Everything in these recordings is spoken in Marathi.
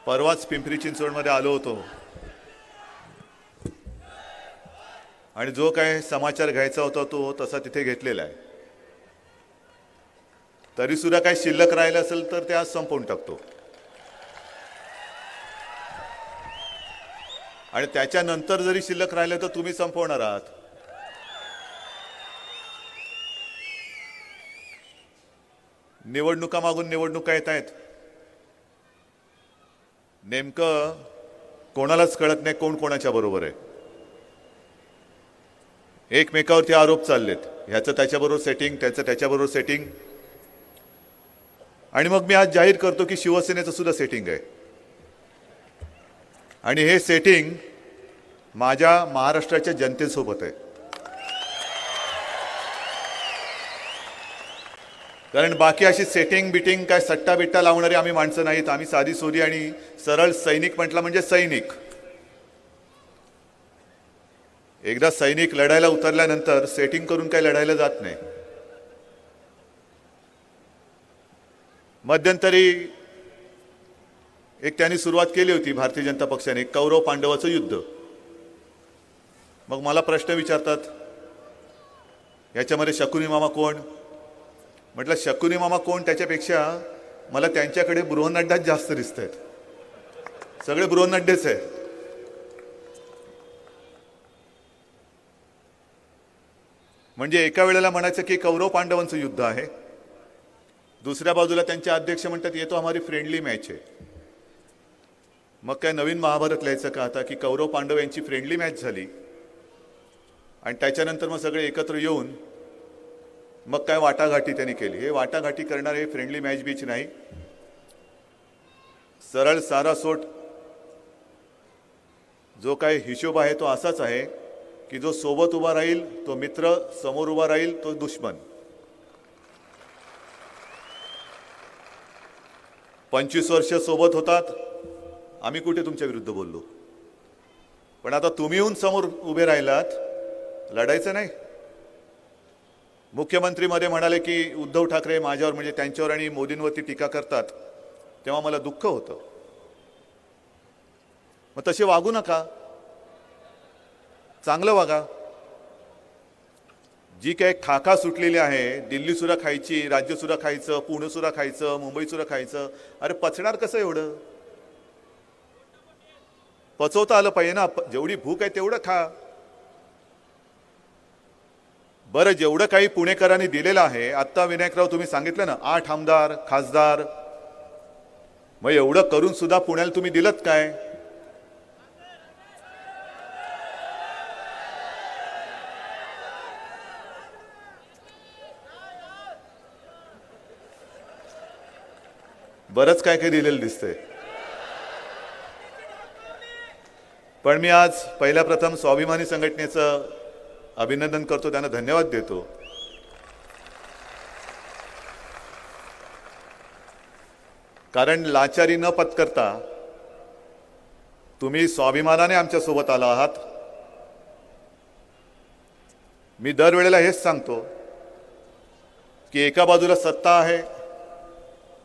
परवाच पिंपरी चिंचवडमध्ये आलो होतो आणि जो काय समाचार घ्यायचा होता तो तसा तिथे घेतलेला आहे. तरी सुद्धा काय शिल्लक राहिलं असेल तर ते आज संपवून टाकतो आणि त्याच्यानंतर जरी शिल्लक राहिलं तर तुम्ही संपवणार आहात. निवडणुका मागून निवडणुका येत आहेत. नेमकं कोणालाच कळत नाही कोण कोणाच्या बरोबर आहे. एकमेकावरती आरोप चाललेत, ह्याचं त्याच्याबरोबर सेटिंग, त्याचं त्याच्याबरोबर सेटिंग. आणि मग मी आज जाहीर करतो की शिवसेनेचं सुद्धा सेटिंग आहे आणि हे सेटिंग माझ्या महाराष्ट्राच्या जनतेसोबत आहे. कारण बाकी अशी सेटिंग बिटिंग काय सट्टा बिट्टा लावणारे आम्ही माणसं नाहीत. आम्ही साधी सोधी आणि सरळ सैनिक म्हटलं म्हणजे सैनिक. एकदा सैनिक लढायला उतरल्यानंतर सेटिंग करून काही लढायला जात नाही. मध्यंतरी एक त्यांनी सुरुवात केली होती भारतीय जनता पक्षाने, कौरव पांडवाचं युद्ध. मग मला प्रश्न विचारतात याच्यामध्ये शकुनी मामा कोण. म्हटलं शकुनी मामा कोण त्याच्यापेक्षा मला त्यांच्याकडे बृहन्नड्डाच जास्त दिसत आहेत. सगळे बृहन्नड्डेच आहेत. म्हणजे एका वेळेला म्हणायचं की कौरव पांडवांचं युद्ध आहे, दुसऱ्या बाजूला त्यांचे अध्यक्ष म्हणतात ये तो हमारी फ्रेंडली मॅच आहे. मग काय नवीन महाभारत लिहायचं का आता की कौरव पांडव यांची फ्रेंडली मॅच झाली आणि त्याच्यानंतर मग सगळे एकत्र येऊन मग काय वाटाघाटी त्यांनी केली. हे वाटाघाटी करणारे हे फ्रेंडली मॅच बीच नाही. सरळ सारासोट जो काय हिशोब आहे तो असाच आहे की जो सोबत उभा राहील तो मित्र, समोर उभा राहील तो दुश्मन. 25 वर्ष सोबत होतात, आम्ही कुठे तुमच्या विरुद्ध बोललो. पण आता तुम्ही येऊन समोर उभे राहिलात, लढायचं नाही. मुख्यमंत्री मध्ये म्हणाले की उद्धव ठाकरे माझ्यावर म्हणजे त्यांच्यावर आणि मोदींवरती टीका करतात, तेव्हा मला दुःख होतं. मग तसे वागू नका, चांगलं वागा. जी काही खाका सुटलेली आहे, दिल्ली सुद्धा खायची, राज्य सुद्धा खायचं, पुणे सुद्धा खायचं, मुंबई सुद्धा खायचं. अरे पचणार कसं एवढं. पचवता आलं पाहिजे ना. जेवढी भूक आहे तेवढं खा. बरं, जेवढं काही पुणेकरांनी दिलेलं आहे, आत्ता विनायकराव तुम्ही सांगितलं ना 8 आमदार खासदार, मग एवढं करून सुद्धा पुण्याला तुम्ही दिलत काय. बरंच काय काय दिलेलं दिसतंय. पण मी आज पहिल्या प्रथम स्वाभिमानी संघटनेचं अभिनंदन करतो, त्यांना धन्यवाद देतो. कारण लाचारी न पत्करता तुम्ही स्वाभिमानाने आमच्या सोबत आला आहात. मी दरवेळेला हेच सांगतो की एका बाजूला सत्ता आहे,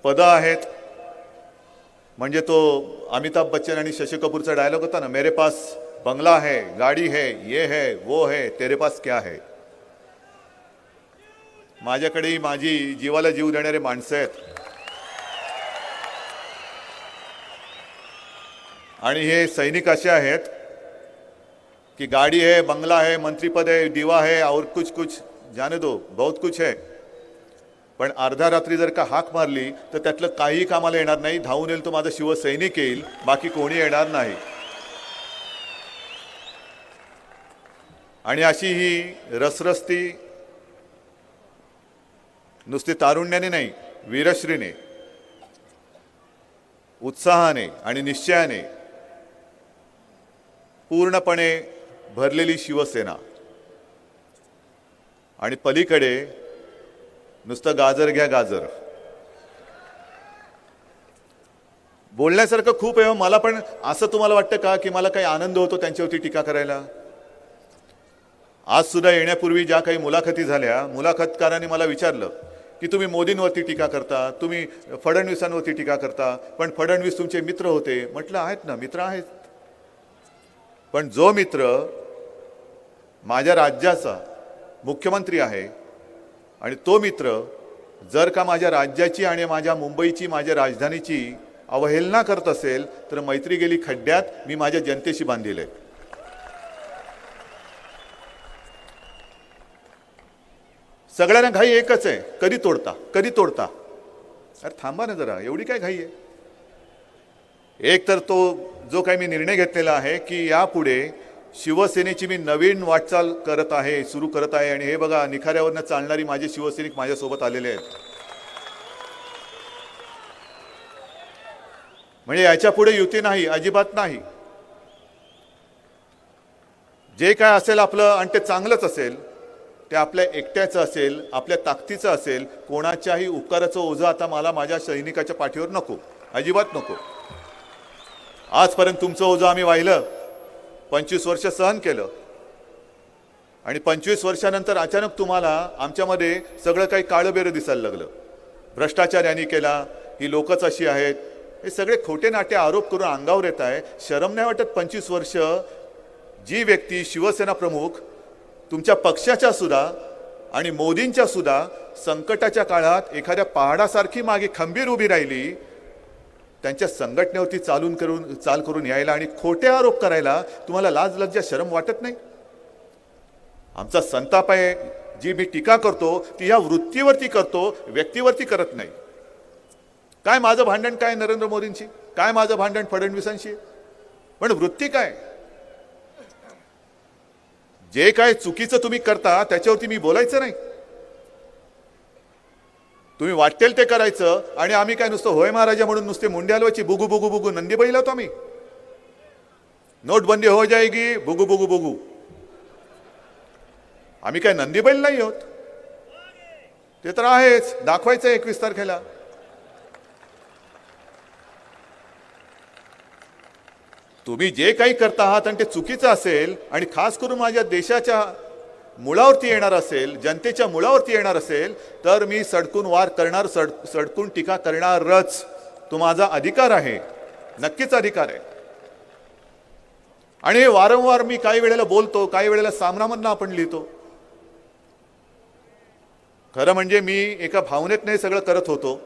पदं आहेत. म्हणजे तो अमिताभ बच्चन आणि शशी कपूरचा डायलॉग होता ना, मेरे पास बंगला है, गाड़ी है, ये है, वो है, तेरे पास क्या है. माझ्याकडे माझी जीवाला जीव देणारे माणसं आहेत आणि हे सैनिक असे आहेत की गाड़ी है, बंगला है, मंत्रीपद है, दिवा है और कुछ कुछ जाने दो, बहुत कुछ है. पण अर्ध्या रात्री जर का हाक मारली तर त्यातलं काही कामाला येणार नाही. धावून येईल तो माझा शिवसैनिक येईल, बाकी कोणी येणार नाही. आणि अशी ही रसरस्ती नुसती तारुण्याने नाही, वीरश्रीने, उत्साहाने आणि निश्चयाने पूर्णपणे भरलेली शिवसेना. आणि पलीकडे नुसतं गाजर घ्या गाजर. बोलण्यासारखं खूप आहे. मला पण असं तुम्हाला वाटतं का की मला काही आनंद होतो त्यांच्यावरती टीका करायला. आज सुद्धा येण्यापूर्वी ज्या काही मुलाखती झाल्या, मुलाखतकारांनी मला विचारलं की तुम्ही मोदींवरती टीका करता, तुम्ही फडणवीसांवरती टीका करता, पण फडणवीस तुमचे मित्र होते. म्हटलं आहेत ना, मित्र आहेत, पण जो मित्र माझ्या राज्याचा मुख्यमंत्री आहे आणि तो मित्र जर का माझ्या राज्याची आणि माझ्या मुंबईची, माझ्या राजधानीची अवहेलना करत असेल तर मैत्री गेली खड्ड्यात, मी माझ्या जनतेशी बांधील आहे. सगळ्यांना घाई एकच आहे, कधी तोडता कधी तोडता. अरे थांबा ना जरा, एवढी काय घाई आहे. एक तर तो जो काही मी निर्णय घेतलेला आहे की यापुढे शिवसेनेची मी नवीन वाटचाल करत आहे, सुरू करत आहे. आणि हे बघा, निखाऱ्यावरनं चालणारी माझे शिवसैनिक माझ्यासोबत आलेले आहेत. म्हणजे याच्या पुढे युती नाही, अजिबात नाही. जे काय असेल आपलं आणि ते चांगलंच असेल, ते आपल्या एकट्याचं असेल, आपल्या ताकदीचं असेल. कोणाच्याही उपकाराचं ओझं आता मला माझ्या सैनिकाच्या पाठीवर नको, अजिबात नको. आजपर्यंत तुमचं ओझं आम्ही वाहिलं, 25 वर्ष सहन केलं, आणि 25 वर्षानंतर अचानक तुम्हाला आमच्यामध्ये सगळं काही काळबेरं दिसायला लागलं. भ्रष्टाचार यांनी केला, ही लोकच अशी आहेत, हे सगळे खोटे नाटे आरोप करून अंगावर येत आहे. शरम नाही वाटत? 25 वर्ष जी व्यक्ती शिवसेना प्रमुख तुमच्या पक्षाच्या सुद्धा आणि मोदींच्या सुद्धा संकटाच्या काळात एखाद्या पहाडासारखी मागे खंबीर उभी राहिली, त्यांच्या संघटनेवरती चाल करून यायला आणि खोटे आरोप करायला तुम्हाला लाज लज्जा शरम वाटत नाही? आमचा संताप आहे. जी मी टीका करतो ती या वृत्तीवरती करतो, व्यक्तीवरती करत नाही. काय माझं भांडण काय नरेंद्र मोदींशी, काय माझं भांडण फडणवीसांशी, पण वृत्ती काय? जे काय चुकीचं तुम्ही करता त्याच्यावरती मी बोलायचं नाही. तुम्ही वाटेल ते करायचं आणि आम्ही काय नुसतं होय महाराजा म्हणून नुसते मुंडे हलवायची, बुगू बुगू बुगू नंदी बैल होतो आम्ही. नोटबंदी हो जाएगी, बुगू बुगू बुगू. आम्ही काय नंदी बैल नाही होत. ते तर आहेच, दाखवायचं 21 तारखेला. तुम्ही जे काही करता आहात आणि ते चुकीचं असेल आणि खास करून माझ्या देशाच्या मुळावरती येणार असेल, जनतेच्या मुळावरती येणार असेल, तर मी सडकून वार करणार, सडकून टीका करणारच. तो माझा अधिकार आहे, नक्कीच अधिकार आहे. आणि हे वारंवार मी काही वेळेला बोलतो, काही वेळेला सामनामधनं आपण लिहितो. खरं म्हणजे मी एका भावनेतनं हे सगळं करत होतो.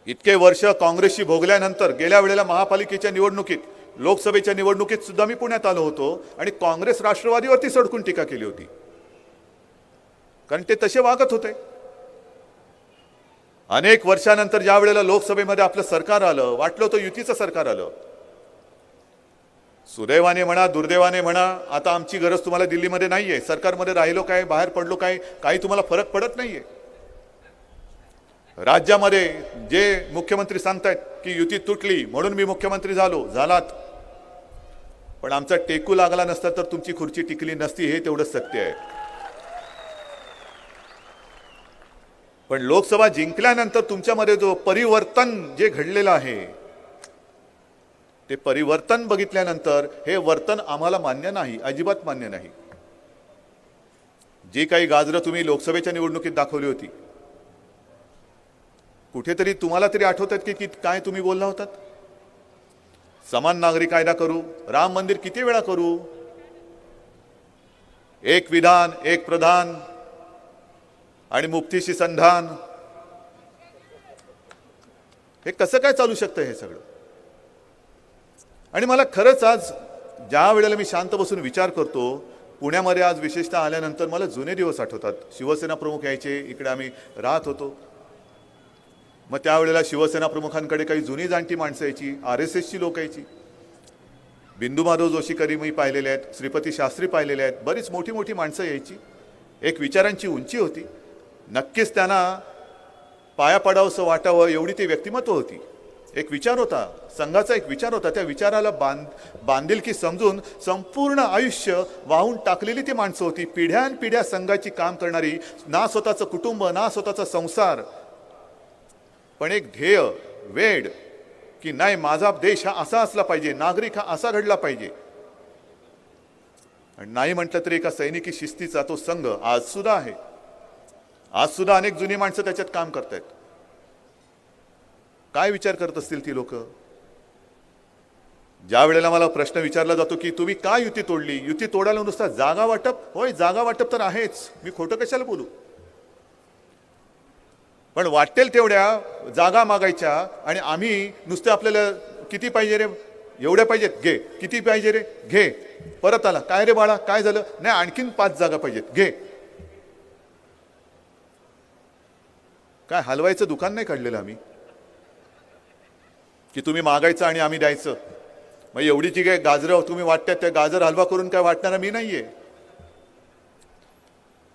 इतके वर्ष काँग्रेसशी भोगल्यानंतर गेल्या वेळेला महापालिकेच्या निवडणुकीत, लोकसभेच्या निवडणुकीत सुद्धा मी पुण्यात आलो होतो आणि काँग्रेस राष्ट्रवादीवरती सडकून टीका केली होती, कारण ते तसे वागत होते. अनेक वर्षानंतर ज्या वेळेला लोकसभेमध्ये आपलं सरकार आलं, वाटलं होतं युतीचं सरकार आलं. सुदैवाने म्हणा, दुर्दैवाने म्हणा, आता आमची गरज तुम्हाला दिल्लीमध्ये नाहीये. सरकारमध्ये राहिलो काय, बाहेर पडलो काय, काही तुम्हाला फरक पडत नाहीये. राज्यामध्ये जे मुख्यमंत्री सांगतायत की युती तुटली म्हणून मी मुख्यमंत्री झालात, पण आमचा टेकू लागला नसता तर तुमची खुर्ची टिकली नसती, हे तेवढं सत्य आहे. पण लोकसभा जिंकल्यानंतर तुमच्यामध्ये जो परिवर्तन जे घडलेलं आहे, ते परिवर्तन बघितल्यानंतर हे वर्तन आम्हाला मान्य नाही, अजिबात मान्य नाही. जी काही गाजरं तुम्ही लोकसभेच्या निवडणुकीत दाखवली होती, कुठेतरी तुम्हाला तरी आठवतात की काय तुम्ही बोलला होतात? समान नागरी कायदा करू, राम मंदिर किती वेळा करू, एक विधान एक प्रधान आणि मुफ्तीशी संधान. हे कसं काय चालू शकतं हे सगळं? आणि मला खरंच आज ज्या वेळेला मी शांत बसून विचार करतो, पुण्यामध्ये आज विशेषतः आल्यानंतर मला जुने दिवस आठवतात. शिवसेना प्रमुख यायचे, इकडे आम्ही राहत होतो. मग त्यावेळेला शिवसेना प्रमुखांकडे काही जुनी जाणती माणसं यायची, RSSची लोक यायची. बिंदू माधव जोशीकरी मी पाहिलेले आहेत, श्रीपती शास्त्री पाहिलेले आहेत, बरीच मोठी मोठी माणसं यायची. एक विचारांची उंची होती. नक्कीच त्यांना पाया पडावंसं वाटावं एवढी ती व्यक्तिमत्व होती. एक विचार होता, संघाचा एक विचार होता. त्या विचाराला बांधिलकी समजून संपूर्ण आयुष्य वाहून टाकलेली ती माणसं होती. पिढ्यानपिढ्या संघाची काम करणारी, ना स्वतःचं कुटुंब ना स्वतःचा संसार, पण एक ध्येय, वेड की नाही माझा देश हा असा असला पाहिजे, नागरिक हा असा घडला पाहिजे. आणि नाही म्हटलं तरी एका सैनिकी शिस्तीचा तो संघ आज सुद्धा आहे. आज सुद्धा अनेक जुनी माणसं त्याच्यात काम करतायत. काय विचार करत असतील ती लोक? ज्या वेळेला मला प्रश्न विचारला जातो की तुम्ही का युती तोडली, युती तोडायला नुसता जागा वाटप, होय जागा वाटप तर आहेच, मी खोटं कशाला बोलू. पण वाटेल तेवढ्या जागा मागायच्या आणि आम्ही नुसते आपल्याला किती पाहिजे रे, एवढ्या पाहिजेत घे, किती पाहिजे रे घे, परत आला काय रे बाळा काय झालं, नाही आणखीन 5 जागा पाहिजेत घे. काय हलवायचं दुकान नाही काढलेलं आम्ही की तुम्ही मागायचं आणि आम्ही द्यायचं. मग एवढी जी काय गाजरं तुम्ही वाटतात त्या गाजर हलवा करून काय वाटणारा मी नाहीये.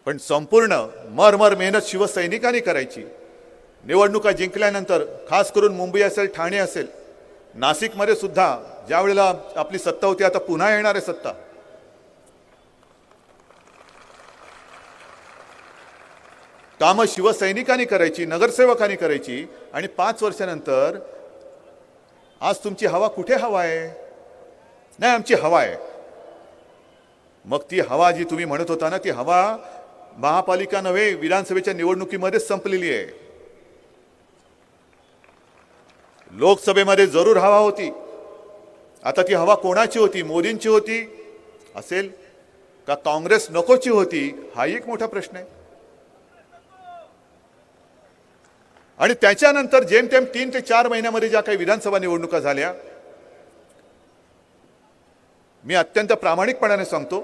पण संपूर्ण मरमर मेहनत शिवसैनिकांनी करायची. निवडणुका जिंकल्यानंतर खास करून मुंबई असेल, ठाणे असेल, नाशिकमध्ये सुद्धा ज्या वेळेला आपली सत्ता होती, आता पुन्हा येणार आहे सत्ता, कामं शिवसैनिकांनी करायची, नगरसेवकांनी करायची. आणि 5 वर्षानंतर आज तुमची हवा कुठे हवा आहे? नाही आमची हवा आहे. मग ती हवा जी तुम्ही म्हणत होता ना, ती हवा महापालिका नव्हे विधानसभेच्या निवडणुकीमध्येच संपलेली आहे. लोकसभेमध्ये जरूर हवा होती. आता ती हवा कोणाची होती? मोदींची होती असेल का काँग्रेस नकोची होती? हा एक मोठा प्रश्न आहे. आणि त्याच्यानंतर जेमतेम 3 ते 4 महिन्यामध्ये ज्या काही विधानसभा निवडणुका झाल्या, मी अत्यंत प्रामाणिकपणाने सांगतो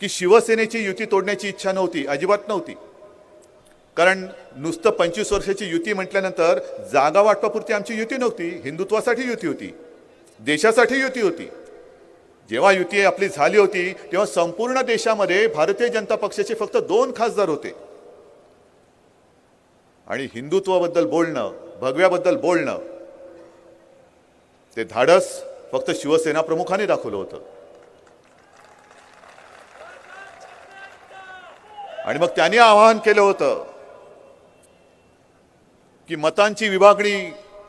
की शिवसेनेची युती तोडण्याची इच्छा नव्हती, अजिबात नव्हती. कारण नुसतं 25 वर्षाची युती म्हटल्यानंतर जागा वाटपापुरती आमची युती नव्हती, हिंदुत्वासाठी युती होती, देशासाठी युती होती. जेव्हा युती आपली झाली होती तेव्हा संपूर्ण देशामध्ये भारतीय जनता पक्षाचे फक्त 2 खासदार होते. आणि हिंदुत्वाबद्दल बोलणं, भगव्याबद्दल बोलणं, ते धाडस फक्त शिवसेना प्रमुखांनी दाखवलं होतं. आणि मग त्यांनी आवाहन केलं होतं की मतांची विभागणी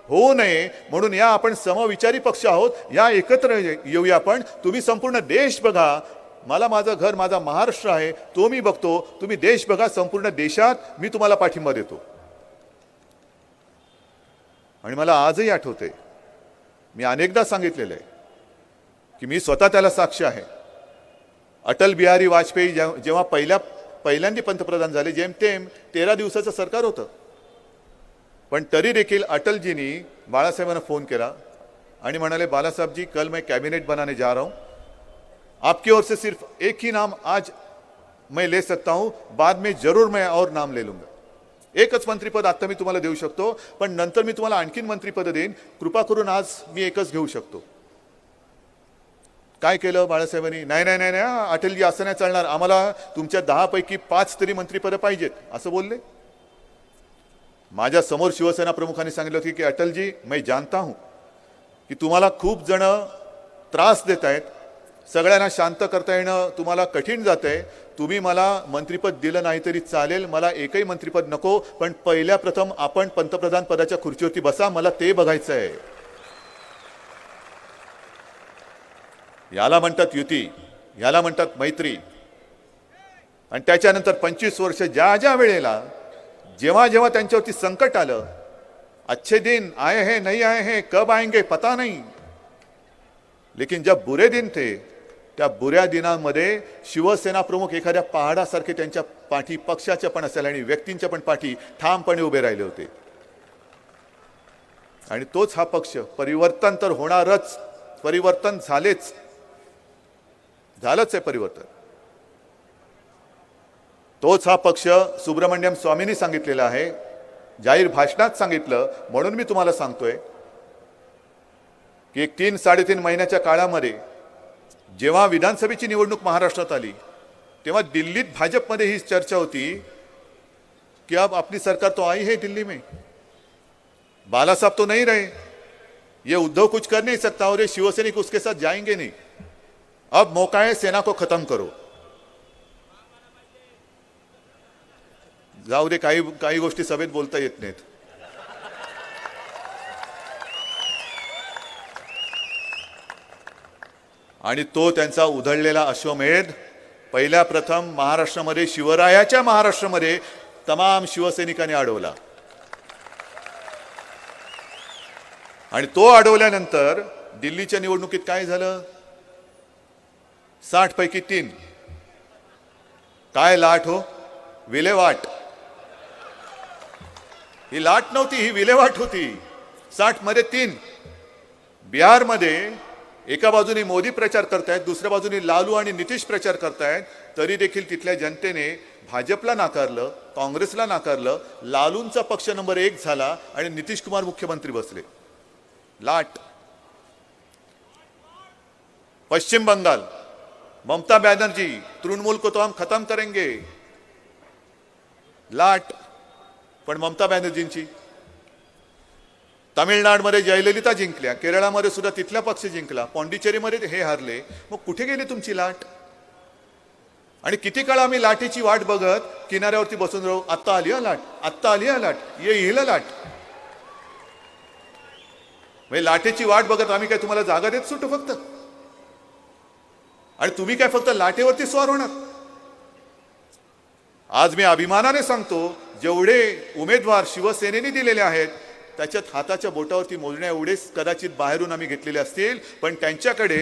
होऊ नये म्हणून या आपण समविचारी पक्ष आहोत, या एकत्र येऊया आपण. तुम्ही संपूर्ण देश बघा, मला माझं घर माझा महाराष्ट्र आहे तो मी बघतो, तुम्ही देश बघा, संपूर्ण देशात मी तुम्हाला पाठिंबा देतो. आणि मला आजही आठवते, मी अनेकदा सांगितलेलं आहे की मी स्वतः त्याला साक्ष आहे. अटल बिहारी वाजपेयी जेव्हा पहिल्यांदा पंतप्रधान झाले, जेमतेम 13 दिवसाचं सरकार होतं, पण तरी देखील अटलजींनी बाळासाहेबांना फोन केला आणि म्हणाले, बालासाहेब जी कल मैं कैबिनेट बनाने जा रहा हूं, आपकी ओर से सिर्फ एक ही नाम आज मैं ले सकता हूं, बाद में जरूर मैं और नाम ले लूंगा. एकच मंत्रिपद आता मी तुम्हाला देऊ शकतो, पण नंतर मी तुम्हाला आणखीन मंत्रिपद देईन, कृपा करून आज मी एकच घेऊ शकतो. काय केलं बाळासाहेबांनी? नाही नाही नाही नाही अटलजी, असं नाही चालणार, आम्हाला तुमच्या 10 पैकी 5 तरी मंत्रिपद पाहिजेत असं बोलले. माझ्या समोर शिवसेना प्रमुखांनी सांगितलं होतं की अटलजी, मैं जानता हूं की तुम्हाला खूप जण त्रास देत आहेत, सगळ्यांना शांत करता येणं तुम्हाला कठीण जातंय, तुम्ही मला मंत्रिपद दिलं नाही तरी चालेल, मला एकही मंत्रिपद नको, पण पहिल्या प्रथम आपण पंतप्रधान पदाच्या खुर्चीवरती बसा, मला ते बघायचं आहे. याला म्हणतात युती, याला म्हणतात मैत्री. आणि त्याच्यानंतर 25 वर्ष ज्या वेळेला जेव्हा जेव्हा त्यांच्यावरती संकट आलं, अच्छे दिन आए हैं नहीं आए हैं, कब आएंगे पता नहीं, लेकिन जब बुरे दिन थे, त्या बुऱ्या दिनांमध्ये शिवसेना प्रमुख एखाद्या पहाडासारखे त्यांच्या पाठी, पक्षाच्या पण असेल आणि व्यक्तींच्या पण पाठी ठामपणे उभे राहिले होते. आणि तोच हा पक्ष, परिवर्तन तर होणारच, परिवर्तन झालंच आहे परिवर्तन. तोच हा पक्ष सुब्रमण्यम स्वामींनी सांगितलेला आहे, जाहीर भाषणात सांगितलं, म्हणून मी तुम्हाला सांगतोय की 3-3.5 महिन्याच्या काळामध्ये जेव्हा विधानसभेची निवडणूक महाराष्ट्रात आली, तेव्हा दिल्लीत भाजपमध्ये ही चर्चा होती कि अब अपनी सरकार तो आई है दिल्ली में, बाला साहब तो नहीं रहे, ये उद्धव कुछ कर नहीं सकता और ये शिवसैनिक उसके साथ जाएंगे नहीं, अब मौका है सेना को खत्म करो. जाऊ दे, काही गोष्टी सभेत बोलता येत नाहीत. आणि तो त्यांचा उधळलेला अश्वमेध पहिल्या प्रथम महाराष्ट्रामध्ये शिवरायाच्या महाराष्ट्रामध्ये तमाम शिवसैनिकांनी अडवला आणि तो अडवल्यानंतर दिल्लीच्या निवडणुकीत काय झालं? 60 पैकी 3. काय लाट हो? विल्हेवाट. ही लाट नव्हती, ही विल्हेवाट होती. 60 मध्ये 3. बिहारमध्ये एका बाजूने मोदी प्रचार करतायत, दुसऱ्या बाजूने लालू आणि नितीश प्रचार करतायत, तरी देखील तिथल्या जनतेने भाजपला नाकारलं, काँग्रेसला नाकारलं. लालूंचा पक्ष नंबर 1 झाला आणि नितीश कुमार मुख्यमंत्री बसले. लाट. पश्चिम बंगाल, ममता बॅनर्जी, तृणमूल को तो हम खत्म करेंगे. लाट. पण ममता बॅनर्जींची. तामिळनाडूमध्ये जयललिता जिंकल्या, केरळामध्ये सुद्धा तिथला पक्ष जिंकला, पॉंडिचेरीमध्ये हे हारले. मग कुठे गेली तुमची लाट? आणि किती काळ आम्ही लाटेची वाट बघत किनाऱ्यावरती बसून राहू? आत्ता आली हा लाट, आत्ता आली हा लाट, येईल लाट. म्हणजे लाटेची वाट बघत आम्ही काय तुम्हाला जागा देत सुटू फक्त? आणि तुम्ही काय फक्त लाटेवरती स्वार होणार? आज मी अभिमानाने सांगतो, जेवढे उमेदवार शिवसेनेने दिलेले आहेत त्याच्यात हाताच्या बोटावरती मोजण्या एवढेच कदाचित बाहेरून आम्ही घेतलेले असतील, पण त्यांच्याकडे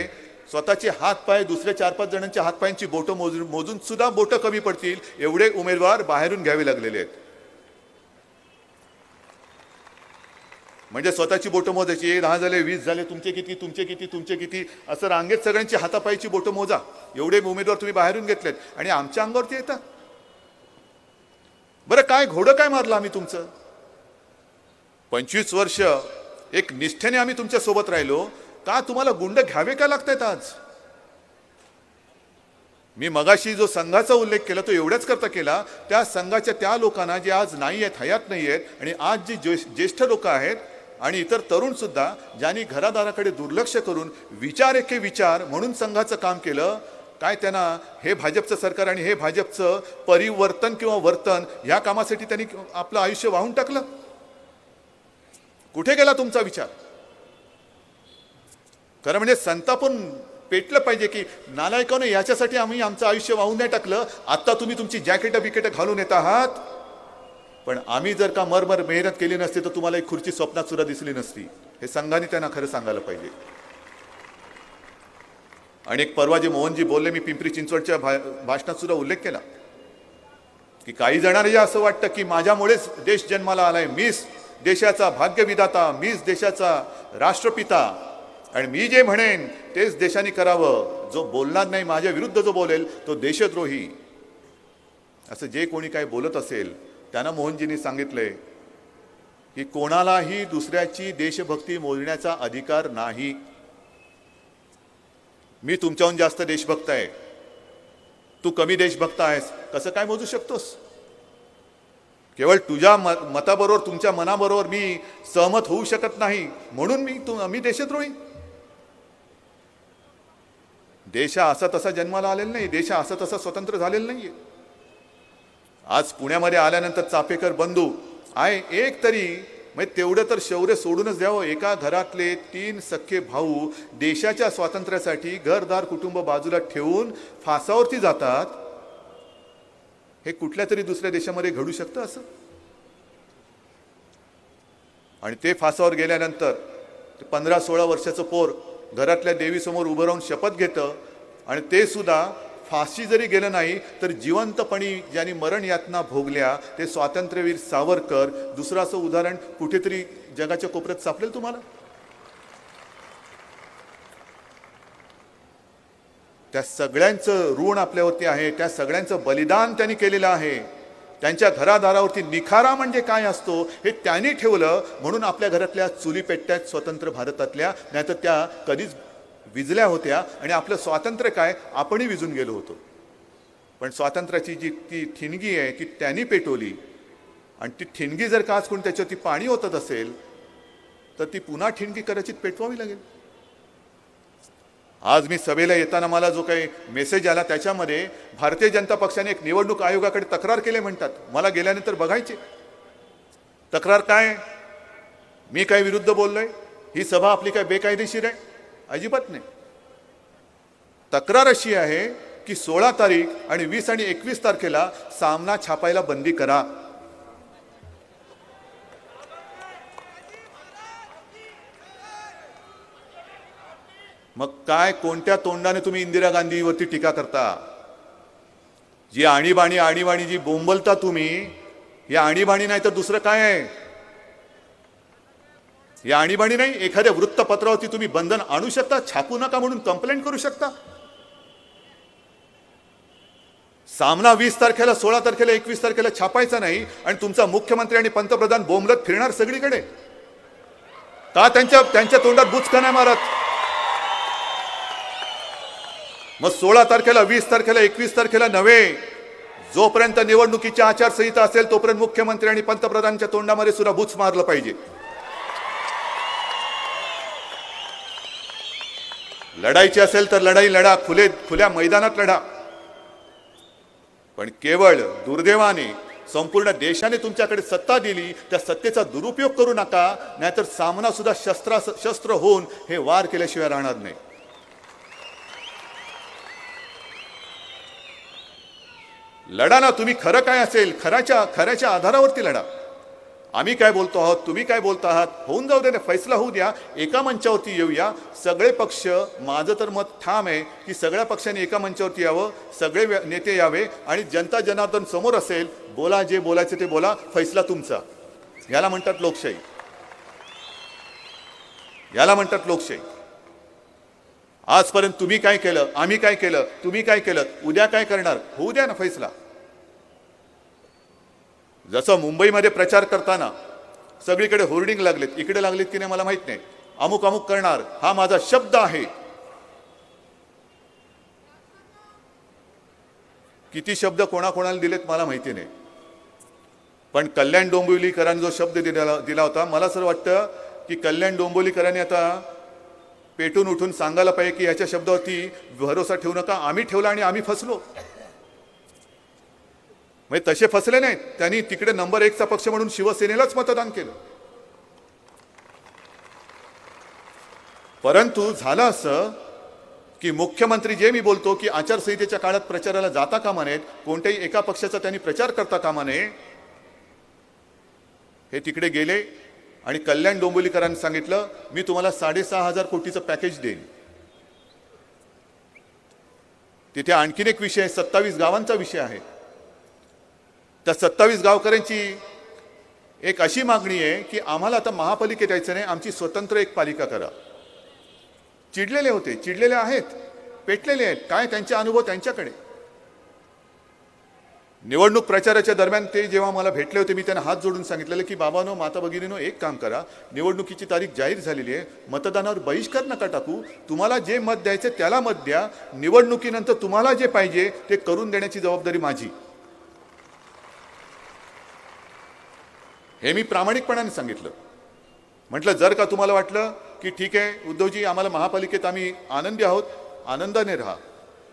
स्वतःचे हातपाय दुसऱ्या 4-5 जणांच्या हातपायांची बोटं मोजून सुद्धा बोटं कमी पडतील एवढे उमेदवार बाहेरून घ्यावे लागलेले आहेत. म्हणजे स्वतःची बोटं मोजायची, 10 झाले, 20 झाले, तुमचे किती, तुमचे किती, तुमचे किती, असं रांगेत सगळ्यांची हातापायची बोटं मोजा. एवढे उमेदवार तुम्ही बाहेरून घेतलेत आणि आमच्या अंगावरती येतात. बरं काय घोडं काय मारलं आम्ही तुमचं? 25 वर्ष एक निष्ठेने आम्ही तुमच्या सोबत राहिलो. का तुम्हाला गुंड घ्यावे का लागतायत आज? मी मगाशी जो संघाचा उल्लेख केला तो एवढ्याच करता केला, त्या संघाच्या त्या लोकांना जे आज नाही आहेत, हयात नाही आहेत, आणि आज जी ज्येष्ठ लोक आहेत आणि इतर तरुण सुद्धा ज्यांनी घरादाराकडे दुर्लक्ष करून विचार एके विचार म्हणून संघाचं काम केलं, काय त्यांना हे भाजपचं सरकार आणि हे भाजपचं परिवर्तन किंवा वर्तन ह्या कामासाठी त्यांनी आपलं आयुष्य वाहून टाकलं? कुठे गेला तुमचा विचार? खरं म्हणजे संतापून पेटलं पाहिजे की नालायकाने याच्यासाठी आम्ही आमचं आयुष्य वाहून नाही टाकलं. आता तुम्ही तुमची जॅकेट बिकेट घालून येत आहात, पण आम्ही जर का मरमर मेहनत केली नसती तर तुम्हाला एक खुर्ची स्वप्नात सुद्धा दिसली नसती. हे संघाने त्यांना खरं सांगायला पाहिजे. आणि एक परवा जे मोहनजी बोलले, मी पिंपरी चिंचवडच्या भाषणात सुद्धा उल्लेख केला की काही जणांना असं वाटतं की माझ्यामुळेच देश जन्माला आलाय, मीच देशाचा भाग्यविधाता, मीच देशाचा राष्ट्रपिता, आणि मी जे म्हणेन तेच देशाने करावं. जो बोलणार नाही, माझ्या विरुद्ध जो बोलेल तो देशद्रोही, असं जे कोणी काही बोलत असेल त्यांना मोहनजींनी सांगितलंय की कोणालाही दुसऱ्याची देशभक्ती मोजण्याचा अधिकार नाही. मी तुमच्याहून जास्त देशभक्त आहे, तू कमी देशभक्त आहेस, कसं काय मोजू शकतोस? केवळ तुझ्या मताबरोबर, तुमच्या मनाबरोबर मी सहमत होऊ शकत नाही म्हणून मी देशद्रोही? देश असा तसा जन्माला आलेला नाही, देश असा तसा स्वतंत्र झालेला नाहीये. आज पुण्यामध्ये आल्यानंतर चापेकर बंधू आहे, एक तरी म्हणजे तेवढं तर शौर्य सोडूनच द्यावं. एका घरातले 3 सख्खे भाऊ देशाच्या स्वातंत्र्यासाठी घरदार कुटुंब बाजूला ठेवून फासावरती जातात. हे कुठल्या तरी दुसऱ्या देशामध्ये घडू शकतं असं? आणि ते फासावर गेल्यानंतर 15-16 वर्षाचं पोर घरातल्या देवीसमोर उभं राहून शपथ घेतं, आणि ते सुद्धा फाशी जरी गेलं नाही तर जिवंतपणी ज्यांनी मरण यातना भोगल्या ते स्वातंत्र्यवीर सावरकर. दुसरं असं उदाहरण कुठेतरी जगाच्या कोपऱ्यात सापडेल तुम्हाला? त्या सगळ्यांचं ऋण आपल्यावरती आहे, त्या सगळ्यांचं बलिदान त्यांनी केलेलं आहे. त्यांच्या घरादारावरती निखारा म्हणजे काय असतो हे त्यांनी ठेवलं, म्हणून आपल्या घरातल्या चुली पेटत्यात स्वतंत्र भारतातल्या, नाहीतर त्या कधीच विजल्या होत्या. आणि आपलं स्वातंत्र्य काय, आपणही विजून गेलो होतो. पण स्वातंत्र्याची जी ती ठिणगी आहे ती त्यांनी पेटवली, आणि ती ठिणगी जर का आज कोणी त्याच्यावरती पाणी ओतत असेल तर ती पुन्हा ठिणगी कदाचित पेटवावी लागेल. आज मी सभेला येताना मला जो काही मेसेज आला त्याच्यामध्ये भारतीय जनता पक्षाने एक निवडणूक आयोगाकडे तक्रार केली म्हणतात. मला गेल्यानंतर बघायचे तक्रार काय, मी काय विरुद्ध बोललोय, ही सभा आपली काय बेकायदेशीर आहे? अजिबात नाही. तक्रार अशी आहे की 16 तारीख आणि 20 आणि 21 तारखेला सामना छापायला बंदी करा. मग काय कोणत्या तोंडाने तुम्ही इंदिरा गांधीवरती टीका करता? जी आणीबाणी जी बोंबलता तुम्ही, या आणीबाणी नाही तर दुसरं काय आहे? या आणीबाणी नाही. एखाद्या वृत्तपत्रावरती तुम्ही बंधन आणू शकता, छापू नका म्हणून कंप्लेंट करू शकता. सामना 20 तारखेला, 16 तारखेला, 21 तारखेला छापायचा नाही आणि तुमचा मुख्यमंत्री आणि पंतप्रधान बोंबलत फिरणार सगळीकडे. का त्यांच्या तोंडात बुचका नाही मारत? मग 16 तारखेला, 20 तारखेला, 21 तारखेला नव्हे, जोपर्यंत निवडणुकीची आचारसंहिता असेल तोपर्यंत मुख्यमंत्री आणि पंतप्रधानांच्या तोंडामध्ये सुद्धा बुच मारलं पाहिजे. लढायची असेल तर लढाई लढा, खुल्या मैदानात लढा. पण केवळ दुर्दैवाने संपूर्ण देशाने तुमच्याकडे सत्ता दिली, त्या सत्तेचा दुरुपयोग करू नका, नाहीतर सामना सुद्धा शस्त्र होऊन हे वार केल्याशिवाय राहणार नाही. लढा ना तुम्ही. खरं काय असेल खऱ्याच्या आधारावरती लढा. आम्ही काय बोलतो आहोत, तुम्ही काय बोलता आहात, होऊन जाऊ द्या, फैसला होऊ द्या, एका मंचावरती येऊया. सगळे पक्ष, माझं तर मत ठाम आहे की सगळ्या पक्षांनी एका मंचावरती यावं, सगळे नेते यावे आणि जनता जनार्दन समोर असेल. बोला, जे बोलायचं ते बोला, फैसला तुमचा. याला म्हणतात लोकशाही. याला म्हणतात लोकशाही. आजपर्यंत तुम्ही काय केलं, आम्ही काय केलं, तुम्ही काय केलं, उद्या काय करणार, होऊ द्या ना फैसला. जसं मुंबईमध्ये प्रचार करताना सगळीकडे होर्डिंग लागलेत, इकडे लागलेत की नाही मला माहित नाही, अमुक अमुक करणार, हा माझा शब्द आहे. किती शब्द कोणाकोणाला दिलेत मला माहिती नाही, पण कल्याण डोंबिवलीकरांनी जो शब्द दिला होता, मला असं वाटतं की कल्याण डोंबिवलीकरांनी आता पेटून उठून सांगायला पाहिजे की याच्या शब्दावरती भरोसा ठेवू नका. आम्ही ठेवला आणि आम्ही फसलो. म्हणजे तसे फसले नाहीत. त्यांनी तिकडे नंबर 1चा पक्ष म्हणून शिवसेनेलाच मतदान केलं. परंतु झालं असं की मुख्यमंत्री, जे मी बोलतो की आचारसंहितेच्या काळात प्रचाराला जाता कामा नयेत, कोणत्याही एका पक्षाचा त्यांनी प्रचार करता कामा नये. हे तिकडे गेले आणि कल्याण डोंबिवलीकरांनी सांगितलं, मी तुम्हाला 6,500 कोटीचं पॅकेज देईन. तिथे आणखीन एक विषय आहे, 27 गावांचा विषय आहे. त्या 27 गावकऱ्यांची एक अशी मागणी आहे की आम्हाला आता महापालिकेत यायचं नाही, आमची स्वतंत्र एक पालिका करा. चिडलेले होते, चिडलेले आहेत, पेटलेले आहेत. काय त्यांचे अनुभव त्यांच्याकडे. निवडणूक प्रचाराच्या दरम्यान ते जेव्हा मला भेटले होते, मी त्यांना हात जोडून सांगितलेलं की बाबांनो, माता भगिनीनो, एक काम करा, निवडणुकीची तारीख जाहीर झालेली आहे, मतदानावर बहिष्कार नका टाकू. तुम्हाला जे मत द्यायचे त्याला मत द्या. निवडणुकीनंतर तुम्हाला जे पाहिजे ते करून देण्याची जबाबदारी माझी. हे मी प्रामाणिकपणाने सांगितलं. म्हटलं, जर का तुम्हाला वाटलं की ठीक आहे उद्धवजी, आम्हाला महापालिकेत आम्ही आनंदी आहोत, आनंदाने राहा.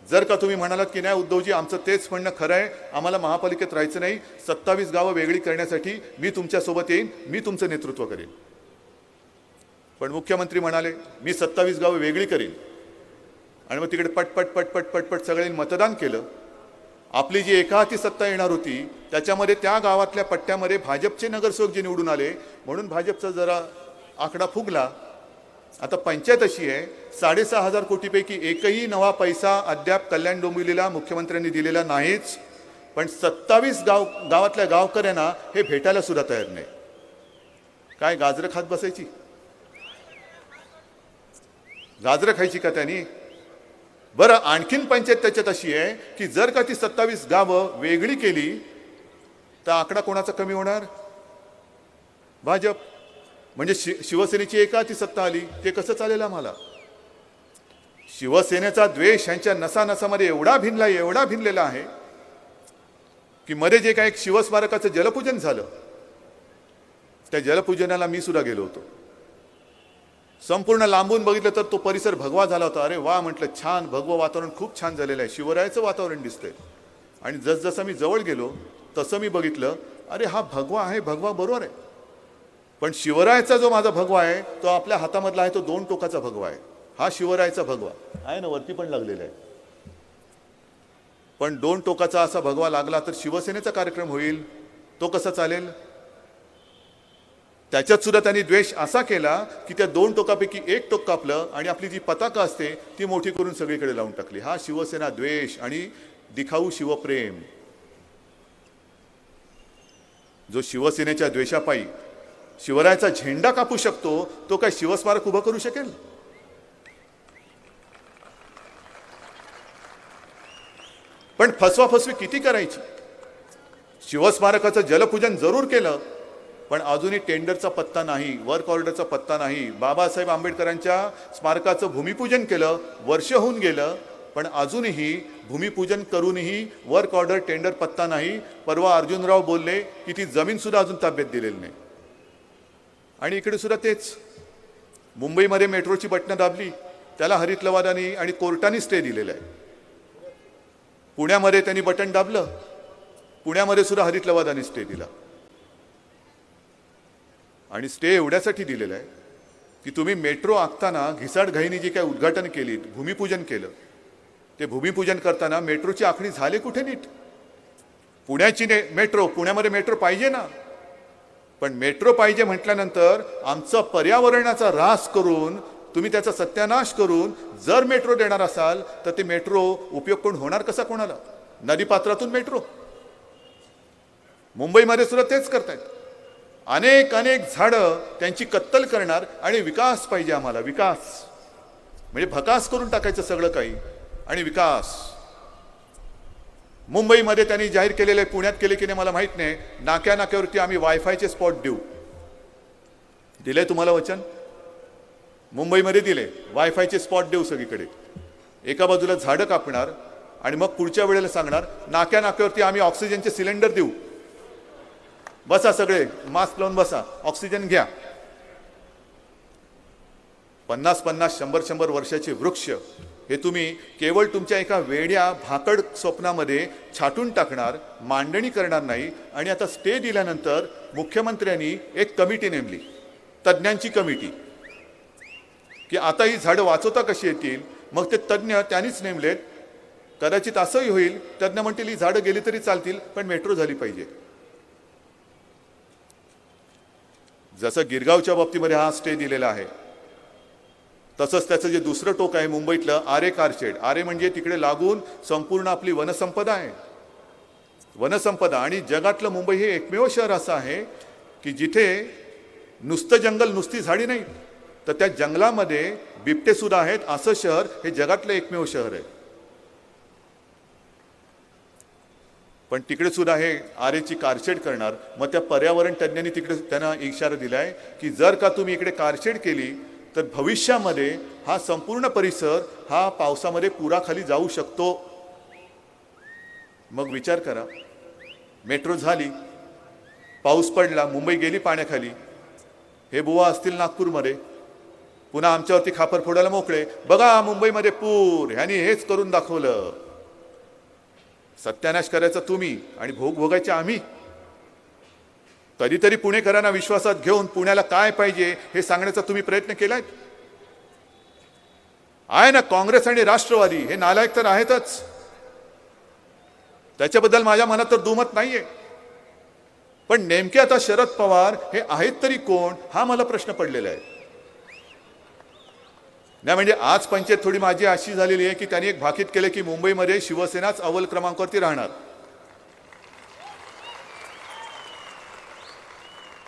जर का तुम्ही म्हणालात की नाही उद्धवजी, आमचं तेच म्हणणं खरं आहे, आम्हाला महापालिकेत राहायचं नाही, 27 गावं वेगळी करण्यासाठी मी तुमच्यासोबत येईन, मी तुमचं नेतृत्व करेन. पण मुख्यमंत्री म्हणाले, मी 27 गावं वेगळी करेन. आणि मग तिकडे पटपट पटपट पटपट सगळ्यांनी मतदान केलं. आपली जी एकाहाती सत्ता येणार होती त्याच्यामध्ये त्या गावातल्या पट्ट्यामध्ये भाजपचे नगरसेवक जे निवडून आले, म्हणून भाजपचा जरा आकडा फुगला. आता पंचायत अशी आहे, 6,500 कोटीपैकी एकही नवा पैसा अद्याप कल्याण डोंबिवलीला मुख्यमंत्र्यांनी दिलेला नाहीच. पण 27 गावातल्या गावकऱ्यांना हे भेटायला सुद्धा तयार नाही. काय गाजरं खात बसायची? गाजरं खायची का त्यांनी? बरं, आणखीन पंचायत त्याच्यात अशी आहे की जर का ती 27 गावं वेगळी केली तर आकडा कोणाचा कमी होणार? भाजप. म्हणजे शिवसेनेची एकाहाती सत्ता आली, ते कसं चालेल आम्हाला? शिवसेनेचा द्वेष यांच्या नसानसामध्ये एवढा भिनलेला आहे की मध्ये जे काही शिवस्मारकाचं जलपूजन झालं, त्या जलपूजनाला मी सुद्धा गेलो होतो. संपूर्ण लांबून बघितलं तर तो परिसर भगवा झाला होता. अरे वा म्हटलं, छान, भगवं वातावरण खूप छान झालेलं आहे, शिवरायाचं वातावरण दिसतंय. आणि जसजसं मी जवळ गेलो तसं मी बघितलं, अरे हा भगवा आहे, भगवा बरोबर आहे, पण शिवरायाचा जो माझा भगवा आहे तो आपल्या हातामधला आहे, तो 2 टोकाचा भगवा आहे. हा शिवरायाचा भगवा आहे ना, वरती पण लागलेला आहे. पण दोन टोकाचा असा भगवा लागला तर शिवसेनेचा कार्यक्रम होईल, तो कसा चालेल? त्याच्यात सुद्धा त्यांनी द्वेष असा केला की त्या दोन टोकापैकी एक टोक कापलं आणि आपली जी पताका असते ती मोठी करून सगळीकडे लावून टाकली. हा शिवसेना द्वेष आणि दिखाऊ शिवप्रेम. जो शिवसेनेच्या द्वेषापायी शिवरायाचा झेंडा कापू शकतो तो काय शिवस्मारक उभं करू शकेल? पण फसवाफसवी किती करायची? शिवस्मारकाचं जलपूजन जरूर केलं, पण अजूनही टेंडरचा पत्ता नाही, वर्क ऑर्डरचा पत्ता नाही. बाबासाहेब आंबेडकरांच्या स्मारकाचं भूमिपूजन केलं, वर्ष होऊन गेलं, पण अजूनही भूमिपूजन करूनही वर्क ऑर्डर टेंडर पत्ता नाही. परवा अर्जुनराव बोलले की ती जमीन सुद्धा अजून ताब्यात दिलेली नाही. आणि इकडे सुद्धा तेच. मुंबईमध्ये मेट्रोची बटणं दाबली, त्याला हरित लवादानी आणि कोर्टाने स्टे दिलेला आहे. पुण्यामध्ये त्यांनी बटन दाबलं, पुण्यामध्ये सुद्धा हरित लवादानी स्टे दिला. आणि स्टे एवढ्यासाठी दिलेला आहे की तुम्ही मेट्रो आखताना घिसाडघाईनी जी काय उद्घाटन केली, भूमिपूजन केलं, ते भूमिपूजन करताना मेट्रोची आखणी झाली कुठे नीट? पुण्याची मेट्रो, पुण्यामध्ये मेट्रो पाहिजे ना, पण मेट्रो पाहिजे म्हटल्यानंतर आमचं पर्यावरणाचा ऱ्हास करून तुम्ही त्याचा सत्यानाश करून जर मेट्रो देणार असाल तर ते मेट्रो उपयोग कोण होणार कसा कोणाला? नदीपात्रातून मेट्रो. मुंबईमध्ये सुद्धा तेच करतायत. अनेक झाडं त्यांची कत्तल करणार आणि विकास पाहिजे आम्हाला, विकास म्हणजे भकास करून टाकायचं सगळं काही आणि विकास. मुंबईमध्ये त्यांनी जाहीर केलेले, पुण्यात केले की नाही मला माहित नाही, नाक्यावरती आम्ही वायफायचे स्पॉट देऊ. दिले तुम्हाला वचन? मुंबईमध्ये दिले, वायफायचे स्पॉट देऊ सगळीकडे. एका बाजूला झाडं कापणार आणि मग पुढच्या वेळेला सांगणार नाक्यावरती आम्ही ऑक्सिजनचे सिलेंडर देऊ, बसा सगळे मास्क लावून बसा, ऑक्सिजन घ्या. 50-50, 100-100 वर्षाचे वृक्ष हे तुम्ही केवळ तुमच्या एका वेड्या भाकड स्वप्नामध्ये छाटून टाकणार, मांडणी करणार नाही. आणि आता स्टे दिल्यानंतर मुख्यमंत्र्यांनी एक कमिटी नेमली, तज्ज्ञांची कमिटी, की आता ही झाडं वाचवता कशी येतील. मग ते तज्ज्ञ त्यांनीच नेमलेत. कदाचित असंही होईल, तज्ज्ञ म्हणतील ही झाडं गेली तरी चालतील पण मेट्रो झाली पाहिजे. जसं गिरगावच्या बाबतीमध्ये हा स्टे दिलेला आहे, तसंच त्याचं जे दुसरं टोक आहे मुंबईतलं आरे कारशेड. आरे म्हणजे तिकडे लागून संपूर्ण आपली वनसंपदा आहे, वनसंपदा. आणि जगातलं मुंबई हे एकमेव शहर असं आहे की जिथे नुसतं जंगल, नुसती झाडी नाही, तर त्या जंगलामध्ये बिबटे सुद्धा आहेत. असं शहर हे जगातलं एकमेव शहर आहे. पण तिकडे सुद्धा हे आरेची कारशेड करणार. मग त्या पर्यावरण तज्ज्ञांनी तिकडे त्यांना इशारा दिलाय की जर का तुम्ही इकडे कारशेड केली तर भविष्यामध्ये हा संपूर्ण परिसर हा पावसामध्ये पुराखाली जाऊ शकतो. मग विचार करा, मेट्रो झाली, पाऊस पडला, मुंबई गेली पाण्याखाली. हे बुवा असतील नागपूरमध्ये, पुन्हा आमच्यावरती खापर फोडायला मोकळे. बघा मुंबईमध्ये पूर, ह्यांनी हेच करून दाखवलं. सत्यानाश करायचा तुम्ही आणि भोग भोगायचे आम्ही. कधीतरी पुणेकरांना विश्वासात घेऊन पुण्याला काय पाहिजे हे सांगण्याचा तुम्ही प्रयत्न केलाय? आहे ना काँग्रेस आणि राष्ट्रवादी, हे नालायक तर आहेतच, त्याच्याबद्दल माझ्या मनात तर दुमत नाहीये. पण नेमके आता शरद पवार हे आहेत तरी कोण, हा मला प्रश्न पडलेला आहे. नाही म्हणजे आज पंचायत थोडी माझी अशी झालेली आहे की त्यांनी एक भाकीत केले की मुंबईमध्ये शिवसेनाच अव्वल क्रमांकावरती राहणार.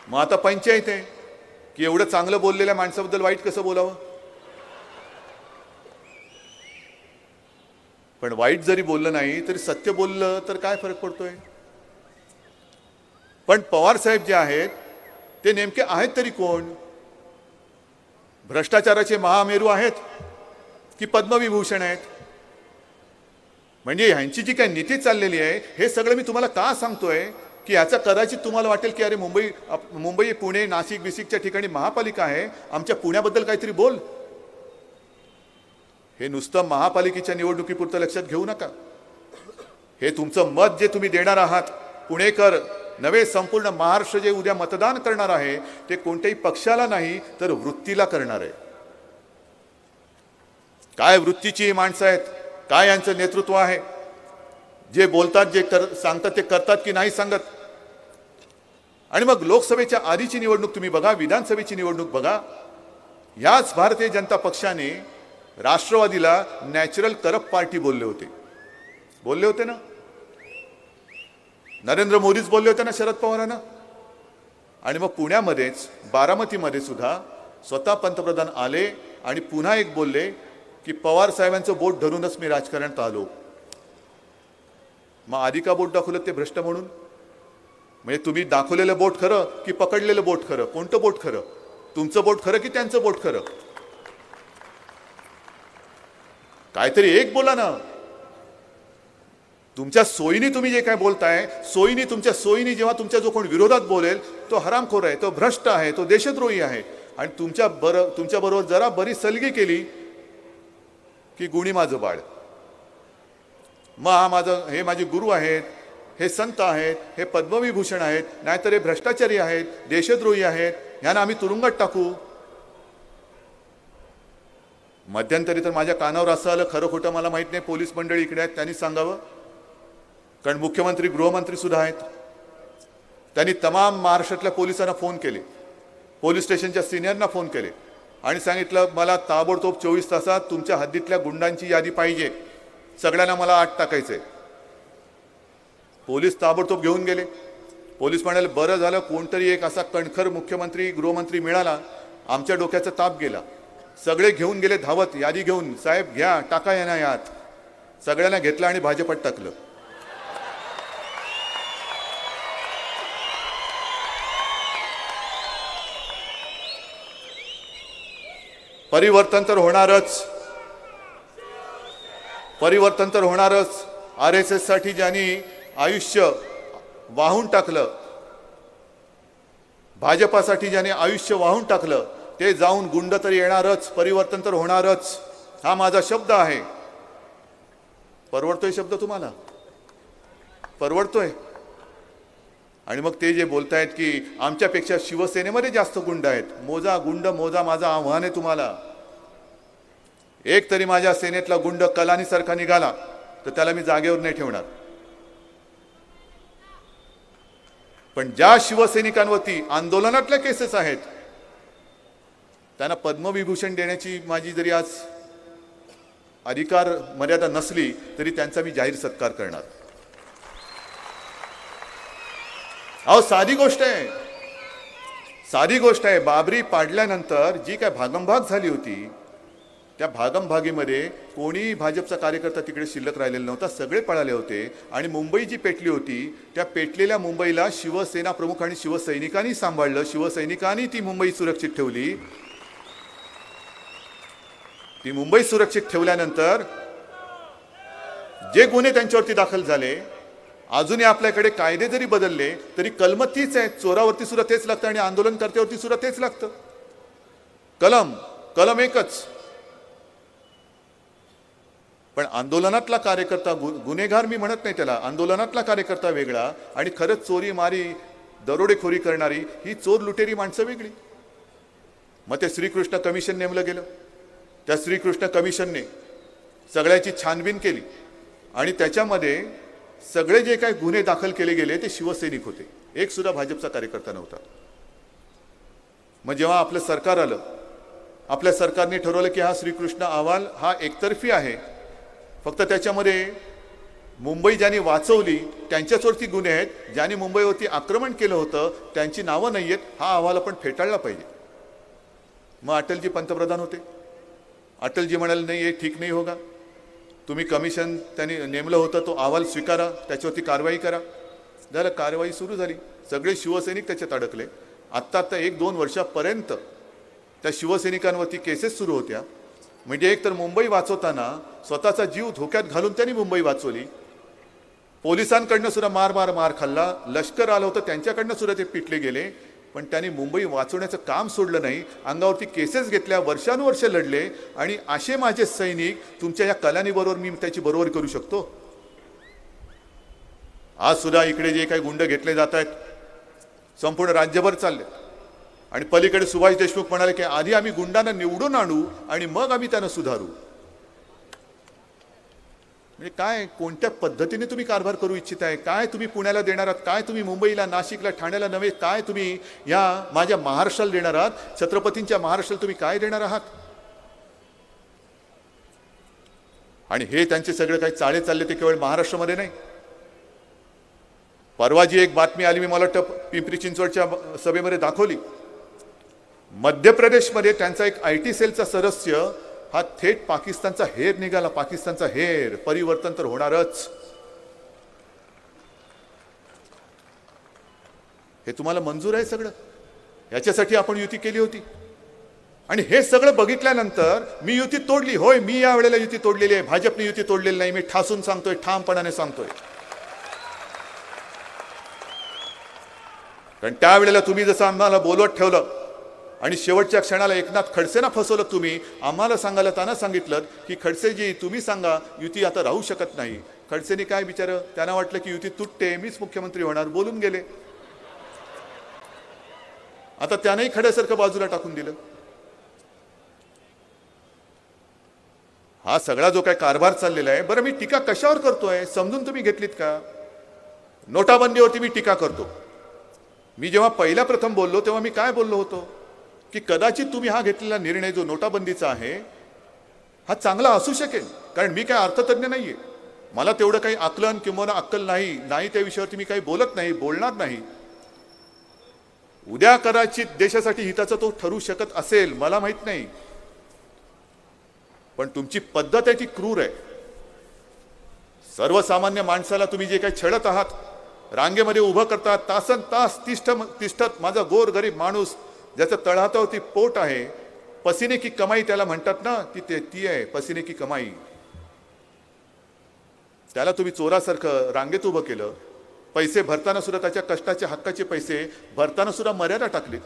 मग आता पंचायत आहे की एवढं चांगलं बोललेल्या माणसाबद्दल वाईट कसं बोलावं? पण वाईट जरी बोललं नाही तरी सत्य बोललं तर काय फरक पडतोय? पण पवार साहेब जे आहेत ते नेमके आहेत तरी कोण? भ्रष्टाचाराचे महामेरू आहेत की पद्मविभूषण आहेत? म्हणजे ह्यांची जी काही नीती चाललेली आहे हे सगळं मी तुम्हाला का सांगतोय की याचा कदाचित तुम्हाला वाटेल की अरे मुंबई पुणे नाशिक बिसिकच्या ठिकाणी महापालिका आहे, आमच्या पुण्याबद्दल काहीतरी बोल. हे नुसतं महापालिकेच्या निवडणुकीपुरतं लक्षात घेऊ नका. हे तुमचं मत जे तुम्ही देणार आहात, पुणेकर नवे संपूर्ण महाराष्ट्र जे उद्या मतदान करणार आहे ते कोणत्याही पक्षाला नाही तर वृत्तीला करणार आहे. काय वृत्तीची माणसं आहेत, काय यांचं नेतृत्व आहे. जे बोलतात, सांगतात ते करतात की नाही सांगत. आणि मग लोकसभेच्या आधीची निवडणूक तुम्ही बघा, विधानसभेची निवडणूक बघा. याच भारतीय जनता पक्षाने राष्ट्रवादीला नॅचरल करप्ट पार्टी बोलले होते ना. नरेंद्र मोदीच बोलले होते ना शरद पवारांना. आणि मग पुण्यामध्येच बारामतीमध्ये सुद्धा स्वतः पंतप्रधान आले आणि पुन्हा एक बोलले की पवार साहेबांचं बोट धरूनच मी राजकारणात आलो. मग आधी का बोट दाखवलं ते भ्रष्ट म्हणून? म्हणजे तुम्ही दाखवलेलं बोट खरं की पकडलेलं बोट खरं? कोणतं बोट खरं? तुमचं बोट खरं की त्यांचं बोट खरं? काहीतरी एक बोला ना. तुमच्या सोयीने तुम्ही जे काय बोलताय, तुमच्या सोयीने जेव्हा तुमच्या जो कोण विरोधात बोलेल तो हरामखोर आहे, तो भ्रष्ट आहे, तो देशद्रोही आहे. आणि तुमच्या बरोबर जरा बरी सलगी केली की गुणी माझं बाळ, मग हे माझे गुरु आहेत, हे संत आहेत, हे पद्मविभूषण आहेत, नाहीतर हे भ्रष्टाचारी आहेत, देशद्रोही आहेत, यांना आम्ही तुरुंगात टाकू. मध्यंतरी तर माझ्या कानावर असं आलं, खरं खोटं मला माहित नाही, पोलीस मंडळी इकडे आहेत त्यांनी सांगावं, कारण मुख्यमंत्री गृहमंत्री सुद्धा आहेत. त्यांनी तमाम महाराष्ट्रातल्या पोलिसांना फोन केले, पोलीस स्टेशनच्या सिनियरना फोन केले आणि सांगितलं मला ताबडतोब 24 तासात तुमच्या हद्दीतल्या गुंडांची यादी पाहिजे, सगळ्यांना मला आत टाकायचंय. पोलीस ताबडतोब घेऊन गेले. पोलीस म्हणाले बरं झालं कोणतरी एक असा कणखर मुख्यमंत्री गृहमंत्री मिळाला, आमच्या डोक्याचा ताप गेला. सगळे घेऊन गेले धावत यादी घेऊन, साहेब घ्या टाका यांना यात. सगळ्यांना घेतलं आणि भाजपात टाकलं. परिवर्तन तर होणारच. RSS साठी ज्यांनी आयुष्य वाहून टाकलं, भाजपासाठी ज्याने आयुष्य वाहून टाकलं, ते जाऊन गुंड तर येणारच, परिवर्तन तर होणारच. हा माझा शब्द आहे. परवडतोय शब्द तुम्हाला? परवडतोय? आणि मग ते जे बोलतायत की आमच्यापेक्षा शिवसेनेमध्ये जास्त गुंड आहेत, मोजा गुंड मोजा. माझं आव्हान आहे तुम्हाला, एक तरी माझ्या सेनेतला गुंड कलानीसारखा निघाला तर त्याला मी जागेवर नाही ठेवणार. पण ज्या शिवसैनिकांवरती आंदोलनातल्या केसेस आहेत त्यांना पद्मविभूषण देण्याची माझी जरी आज अधिकार मर्यादा नसली तरी त्यांचा मी जाहीर सत्कार करणार. अहो साधी गोष्ट आहे. बाबरी पाडल्यानंतर जी काय भागमभाग झाली होती, त्या भागमभागीमध्ये कोणी भाजपचा कार्यकर्ता तिकडे शिल्लक राहिलेला नव्हता, सगळे पळाले होते. आणि मुंबई जी पेटली होती, त्या पेटलेल्या मुंबईला शिवसेना प्रमुख आणि शिवसैनिकांनी सांभाळलं. शिवसैनिकांनी ती मुंबई सुरक्षित ठेवली. ती मुंबई सुरक्षित ठेवल्यानंतर जे गुन्हे त्यांच्यावरती दाखल झाले, अजूनही आपल्याकडे कायदे जरी बदलले तरी कलम तीच आहे. चोरावरती सुद्धा तेच लागतं आणि आंदोलनकर्त्यावरती सुद्धा तेच लागतं. कलम एकच. पण आंदोलनातला कार्यकर्ता गुन्हेगार मी म्हणत नाही त्याला, आंदोलनातला कार्यकर्ता वेगळा आणि खरंच चोरी मारी दरोडेखोरी करणारी ही चोर लुटेरी माणसं वेगळी. मग ते श्रीकृष्ण कमिशन नेमलं गेलं. त्या श्रीकृष्ण कमिशनने सगळ्याची छानबीन केली आणि त्याच्यामध्ये सगळे जे काही गुन्हे दाखल केले गेले ते शिवसैनिक होते, एक सुद्धा भाजपचा कार्यकर्ता नव्हता. मग जेव्हा आपलं सरकार आलं, आपल्या सरकारने ठरवलं की हा श्रीकृष्ण अहवाल हा एकतर्फी आहे, फक्त त्याच्यामध्ये मुंबई ज्यांनी वाचवली त्यांच्यावरती गुन्हे आहेत, ज्यांनी मुंबईवरती आक्रमण केलं होतं त्यांची नावं नाही आहेत, हा अहवाल आपण फेटाळला पाहिजे. मग अटलजी पंतप्रधान होते. अटलजी म्हणाले नाही हे ठीक नाही होगा, तुम्ही कमिशन त्यांनी नेमलं होतं तो अहवाल स्वीकारा, त्याच्यावरती कारवाई करा. झालं, कारवाई सुरू झाली. सगळे शिवसैनिक त्याच्यात अडकले. आत्ता 1-2 वर्षापर्यंत त्या शिवसैनिकांवरती केसेस सुरू होत्या. म्हणजे एक तर मुंबई वाचवताना स्वतःचा जीव धोक्यात घालून त्यांनी मुंबई वाचवली. पोलिसांकडनं सुद्धा मार खाल्ला. लष्कर आलं होतं त्यांच्याकडनं सुद्धा ते पिटले गेले. पण त्यांनी मुंबई वाचवण्याचं काम सोडलं नाही. अंगावरती केसेस घेतल्या, वर्षानुवर्ष लढले. आणि असे माझे सैनिक तुमच्या या कलानीबरोबर मी त्याची बरोबर करू शकतो? आज सुद्धा इकडे जे काही गुंड घेतले जात आहेत संपूर्ण राज्यभर चालले. आणि पलीकडे सुभाष देशमुख म्हणाले की आधी आम्ही गुंडांना निवडून आणू आणि मग आम्ही त्यांना सुधारू. म्हणजे काय, कोणत्या पद्धतीने तुम्ही कारभार करू इच्छिताय? काय तुम्ही पुण्याला देणार आहात? काय तुम्ही मुंबईला, नाशिकला, ठाण्याला नव्हे, काय तुम्ही या माझ्या महाराष्ट्राला देणार आहात? छत्रपतींच्या महाराष्ट्राला तुम्ही काय देणार आहात? आणि हे त्यांचे सगळे काही चाळे चालले ते केवळ महाराष्ट्रामध्ये नाही. परवा जी एक बातमी आली, मी मला वाटतं पिंपरी चिंचवडच्या सभेमध्ये दाखवली. मध्य प्रदेशमध्ये त्यांचा एक IT सेलचा सदस्य हा थेट पाकिस्तानचा हेर निघाला. पाकिस्तानचा हेर. परिवर्तन तर होणारच. हे तुम्हाला मंजूर आहे सगळं? याच्यासाठी आपण युती केली होती. आणि हे सगळं बघितल्यानंतर मी युती तोडली. होय, मी या वेळेला युती तोडलेली आहे. भाजपने युती तोडलेली नाही. मी ठासून सांगतोय, ठामपणाने सांगतोय. कारण त्यावेळेला तुम्ही जसं आम्हाला बोलवत ठेवलं आणि शेवटच्या क्षणाला एकनाथ खडसेंना फसवलं. तुम्ही आम्हाला सांगायला त्यांना सांगितलं की खडसेजी तुम्ही सांगा, युती आता राहू शकत नाही. खडसेंनी काय बिचारं, त्यांना वाटलं की युती तुटते, मीच मुख्यमंत्री होणार, बोलून गेले. आता त्यानंही खड्यासारखं बाजूला टाकून दिलं. हा सगळा जो काय कारभार चाललेला आहे. बरं, मी टीका कशावर करतोय समजून तुम्ही घेतलीत का? नोटाबंदीवरती मी टीका करतो. मी जेव्हा पहिल्या प्रथम बोललो तेव्हा मी काय बोललो होतो की कदाचित तुम्ही हा घेतलेला निर्णय जो नोटाबंदीचा आहे हा चांगला असू शकेल. कारण मी काय अर्थतज्ञ नाहीये. मला तेवढं काही आकलन किंवा अक्कल नाही त्या विषयावरती मी काही बोलत नाही, बोलणार नाही. उद्या कदाचित देशासाठी हिताचा तो ठरू शकत असेल, मला माहित नाही. पण तुमची पद्धत आहे ती क्रूर आहे. सर्वसामान्य माणसाला तुम्ही जे काही छळत आहात, रांगेमध्ये उभं करतात, तासन तास तिष्ठत माझा गोर गरीब माणूस ज्याचं तळहातावरती पोट आहे, पसीने की कमाई त्याला म्हणतात ना, ती आहे पसीने की कमाई. त्याला तुम्ही चोरासारखं रांगेत उभं केलं. पैसे भरताना सुद्धा त्याच्या कष्टाचे हक्काचे पैसे भरताना सुद्धा मर्यादा टाकली.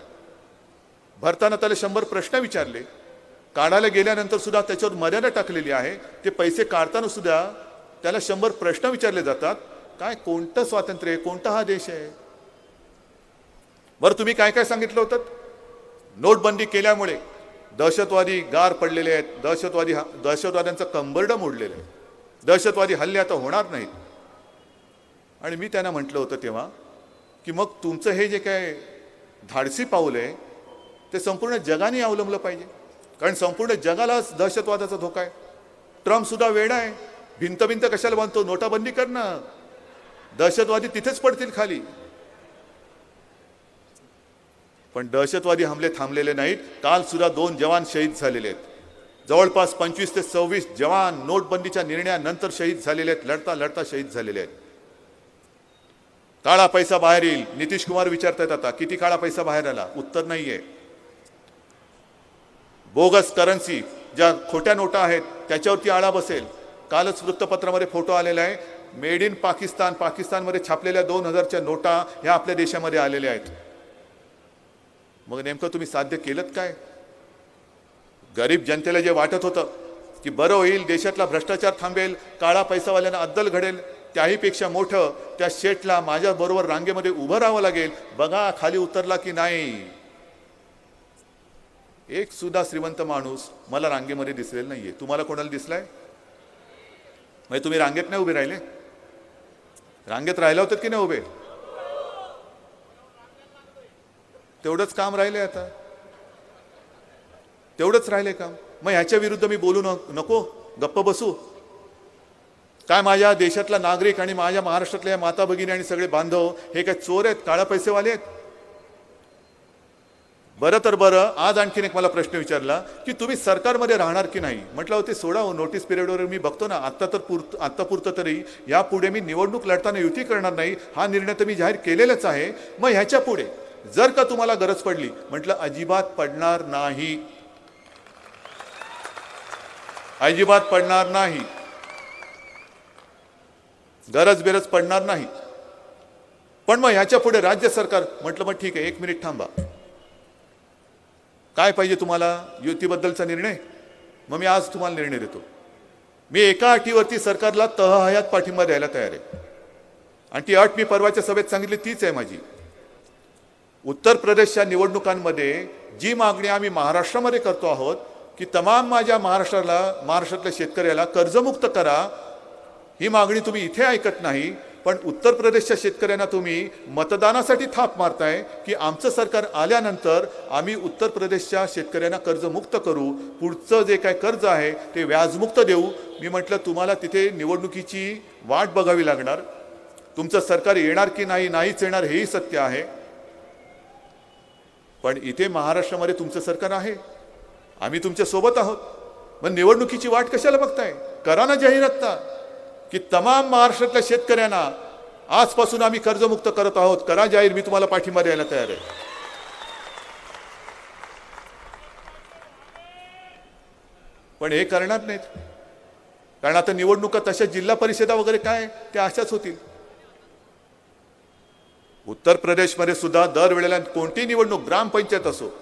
भरताना त्याला 100 प्रश्न विचारले. काढायला गेल्यानंतर सुद्धा त्याच्यावर मर्यादा टाकलेली आहे. ते पैसे काढताना सुद्धा त्याला 100 प्रश्न विचारले जातात. काय, कोणतं स्वातंत्र्य आहे? कोणता हा देश आहे? बरं, तुम्ही काय काय सांगितलं होतं? नोटबंदी केल्यामुळे दहशतवादी गार पडलेले आहेत, दहशतवाद्यांचं कंबरडं मोडलेलं आहे, दहशतवादी हल्ले आता होणार नाहीत. आणि मी त्यांना म्हटलं होतं तेव्हा की मग तुमचं हे जे काय धाडसी पाऊल आहे ते संपूर्ण जगाने अवलंबलं पाहिजे. कारण संपूर्ण जगालाच दहशतवादाचा धोका आहे. ट्रम्प सुद्धा वेडा आहे. भिंत कशाला बांधतो? नोटाबंदी कर ना, दहशतवादी तिथेच पडतील खाली. पण दहशतवादी हमले थांबलेले नाहीत. काल सुद्धा 2 जवान शहीद झालेले आहेत. जवळपास 25 ते 26 जवान नोटबंदीच्या निर्णयानंतर शहीद झालेले आहेत. लढता लढता शहीद झालेले आहेत. काळा पैसा बाहेर येईल. नितीश कुमार विचारतात आता किती काळा पैसा बाहेर आला? उत्तर नाहीये. बोगस करन्सी, ज्या खोट्या नोटा आहेत त्याच्यावरती आळा बसेल. कालच वृत्तपत्रामध्ये फोटो आलेला आहे. मेड इन पाकिस्तान, पाकिस्तानमध्ये छापलेल्या 2000च्या नोटा ह्या आपल्या देशामध्ये आलेल्या आहेत. मग नेमकं तुम्ही साध्य केलं काय? गरीब जनतेला जे वाटत होतं की बरं होईल, देशातला भ्रष्टाचार थांबेल, काळा पैसावाल्यांना अद्दल घडेल, त्याहीपेक्षा मोठं त्या शेठला माझ्या बरोबर रांगेमध्ये उभं राहावं लागेल. बघा खाली उतरला की नाही. एक सुद्धा श्रीमंत माणूस मला रांगेमध्ये दिसलेला नाहीये. तुम्हाला कोणाला दिसलाय? म्हणजे तुम्ही रांगेत नाही उभे राहिले? रांगेत राहिला होतात की नाही उभे? तेवढंच काम राहिले. आता तेवढंच राहिले काम. मग ह्याच्या विरुद्ध मी बोलू नको? गप्प बसू? काय माझ्या देशातला नागरिक आणि माझ्या महाराष्ट्रातल्या माता भगिनी आणि सगळे बांधव हे काय चोर आहेत, काळा पैसेवाले आहेत? बरं तर बरं, आज आणखीन एक मला प्रश्न विचारला की तुम्ही सरकारमध्ये राहणार की नाही. म्हटलं होते सोडा, नोटीस पिरियडवर मी बघतो ना. आत्तापुरतं तरी यापुढे मी निवडणूक लढताना युती करणार नाही, हा निर्णय तर मी जाहीर केलेलाच आहे. मग ह्याच्या पुढे जर का तुम्हाला गरज पडली, म्हटलं अजिबात पडणार नाही, अजिबात पडणार नाही, गरज पडणार नाही. पण मग ह्याच्या पुढे राज्य सरकार, म्हटलं मग ठीक आहे, 1 मिनिट थांबा. काय पाहिजे तुम्हाला? युतीबद्दलचा निर्णय? मग मी आज तुम्हाला निर्णय देतो. मी एका अटीवरती सरकारला तहहयात पाठिंबा द्यायला तयार आहे. आणि ती अट मी परवाच्या सभेत सांगितली तीच आहे माझी. उत्तर प्रदेशच्या निवडणुकांमध्ये जी मागणी आम्ही महाराष्ट्रामध्ये करतो आहोत की तमाम माझ्या महाराष्ट्रातल्या शेतकऱ्याला कर्जमुक्त करा, ही मागणी तुम्ही इथे ऐकत नाही, पण उत्तर प्रदेशच्या शेतकऱ्यांना तुम्ही मतदानासाठी थाप मारताय की आमचं सरकार आल्यानंतर आम्ही उत्तर प्रदेशच्या शेतकऱ्यांना कर्जमुक्त करू, पुढचं जे काय कर्ज आहे ते व्याजमुक्त देऊ। मी म्हटलं तुम्हाला तिथे निवडणुकीची वाट बघावी लागणार, तुमचं सरकार येणार की नाहीच येणार हेही सत्य आहे, पण इथे महाराष्ट्रामध्ये तुमचं सरकार आहे, आम्ही तुमच्या सोबत आहोत। मग निवडणुकीची वाट कशाला बघताय? करा ना जाहीरात की तमाम महाराष्ट्रातल्या शेतकऱ्यांना आजपासून आम्ही कर्जमुक्त करत आहोत, करा जाहीर, मी तुम्हाला पाठिंबा द्यायला तयार आहे। पण हे करणार नाहीत, कारण आता निवडणुका तशा जिल्हा परिषदा वगैरे काय त्या अशाच होतील। उत्तर प्रदेशमध्ये सुद्धा दरवेळेला कोणती निवडणूक, ग्रामपंचायत असो,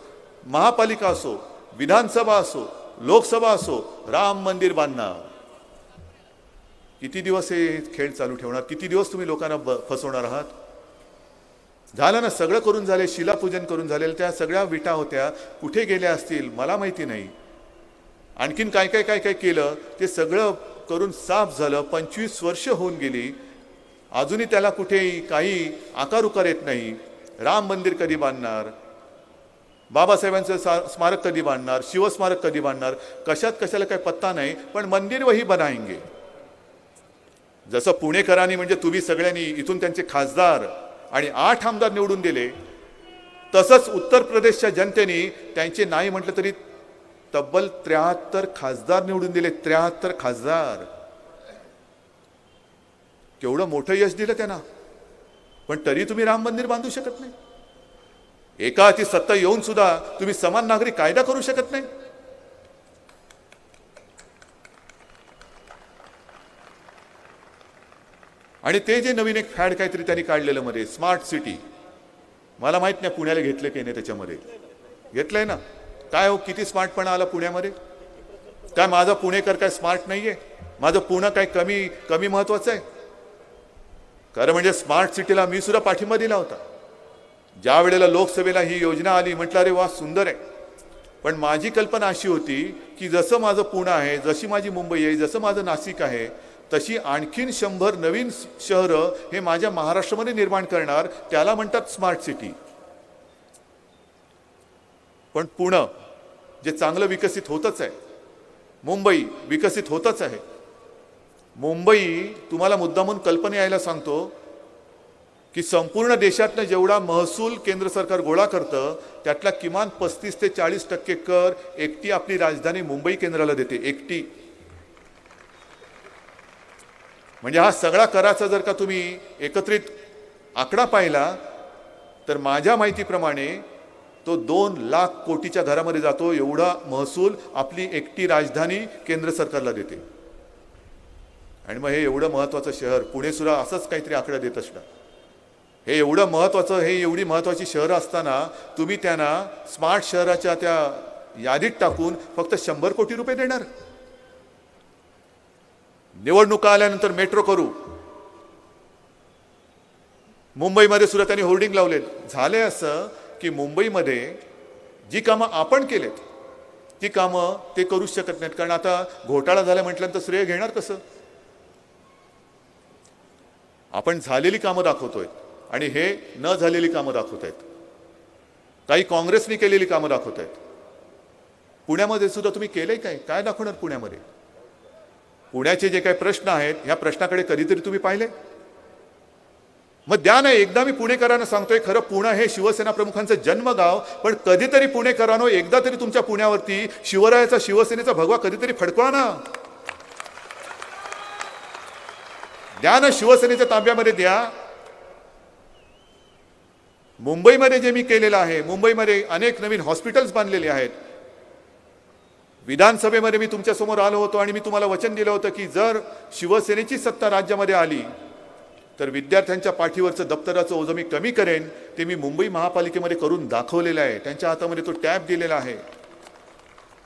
महापालिका असो, विधानसभा असो, लोकसभा असो, राम मंदिर बांधणार। किती दिवस हे खेळ चालू ठेवणार? किती दिवस तुम्ही लोकांना फसवणार आहात? झालं ना, सगळं करून झाले, शिलापूजन करून झाले, त्या सगळ्या विटा होत्या कुठे गेल्या असतील मला माहिती नाही। आणखीन काय काय काय काय केलं ते सगळं करून साफ झालं। 25 वर्ष होऊन गेली, अजूनही त्याला कुठेही काही आकार उकार येत नाही। राम मंदिर कधी बांधणार? बाबासाहेबांचं स्मारक कधी बांधणार? शिवस्मारक कधी बांधणार? कशाला काही पत्ता नाही, पण मंदिर वही बनाएंगे। जसं पुणेकरांनी म्हणजे तुम्ही सगळ्यांनी इथून त्यांचे खासदार आणि 8 आमदार निवडून दिले, तसंच उत्तर प्रदेशच्या जनतेने त्यांचे नाही म्हटलं तरी तब्बल 73 खासदार निवडून दिले। 73 खासदार, केवढं मोठं यश दिलं त्यांना, पण तरी तुम्ही राम मंदिर बांधू शकत नाही। एका हाती सत्ता येऊन सुद्धा तुम्ही समान नागरी कायदा करू शकत नाही। आणि ते जे नवीन एक फॅड काहीतरी त्यांनी काढलेलं मध्ये स्मार्ट सिटी, मला माहित नाही पुण्याला घेतलं की नाही, त्याच्यामध्ये घेतलंय ना? काय हो, किती स्मार्टपणा आला पुण्यामध्ये? काय माझा पुणेकर काय स्मार्ट नाहीये? माझं पुणे काय कमी महत्वाचं आहे? खरं म्हणजे स्मार्ट सिटीला मी सुद्धा पाठिंबा दिला होता। ज्या वेळेला लोकसभेला ही योजना आली म्हटलं अरे वा सुंदर आहे, पण माझी कल्पना अशी होती की जसं माझं पुणे आहे, जशी माझी मुंबई आहे, जसं माझं नाशिक आहे, तशी आणखीन 100 नवीन शहरं हे माझ्या महाराष्ट्रामध्ये निर्माण करणार, त्याला म्हणतात स्मार्ट सिटी। पण पुणे जे चांगलं विकसित होतच आहे, मुंबई विकसित होतच आहे। मुंबई तुम्हाला मुद्दामून कल्पना यायला सांगतो की संपूर्ण देशातनं जेवढा महसूल केंद्र सरकार गोळा करतं त्यातला किमान 35 ते 40% कर एकटी आपली राजधानी मुंबई केंद्राला देते, एकटी। म्हणजे हा सगळा कराचा जर का तुम्ही एकत्रित आकडा पाहिला तर माझ्या माहितीप्रमाणे तो 2 लाख कोटीच्या घरामध्ये जातो, एवढा महसूल आपली एकटी राजधानी केंद्र सरकारला देते। आणि मग हे एवढं महत्त्वाचं शहर पुणे सुद्धा असंच काहीतरी आकडा देत असणार। हे एवढं महत्त्वाचं, हे एवढी महत्त्वाची शहरं असताना तुम्ही त्यांना स्मार्ट शहराच्या त्या यादीत टाकून फक्त 100 कोटी रुपये देणार? निवडणुका आल्यानंतर मेट्रो करू, मुंबईमध्ये सुद्धा त्यांनी होर्डिंग लावलेत। झाले असं की मुंबईमध्ये जी कामं आपण केलेत ती कामं ते करूच शकत नाहीत, कारण आता घोटाळा झाला म्हटल्यानंतर श्रेय घेणार कसं? आपण झालेली कामं दाखवतोय आणि हे न झालेली कामं दाखवत आहेत, काही काँग्रेसने केलेली कामं दाखवत आहेत। पुण्यामध्ये सुद्धा तुम्ही केलंय काय दाखवणार पुण्यामध्ये? पुण्याचे जे काही प्रश्न आहेत ह्या प्रश्नाकडे कधीतरी तुम्ही पाहिले? मग द्या ना, एकदा मी पुणेकरांना सांगतोय, खरं पुणे हे शिवसेना प्रमुखांचं जन्मगाव, पण कधीतरी पुणेकरांनो एकदा तरी तुमच्या पुण्यावरती शिवरायाचा, शिवसेनेचा भगवा कधीतरी फडकवा ना, द्या ना, शिवसेनेच्या ताब्यामध्ये द्या। मुंबईमध्ये जे मी केलेलं आहे, मुंबईमध्ये अनेक नवीन हॉस्पिटल्स बांधलेले आहेत। विधानसभेमध्ये मी तुमच्या समोर आलो होतो आणि मी तुम्हाला वचन दिलं होतं की जर शिवसेनेची सत्ता राज्यामध्ये आली तर विद्यार्थ्यांच्या पाठीवरचं दप्तराचं ओझं मी कमी करेन। ते मी मुंबई महापालिकेमध्ये करून दाखवलेलं आहे, त्यांच्या हातामध्ये तो टॅब दिलेला आहे।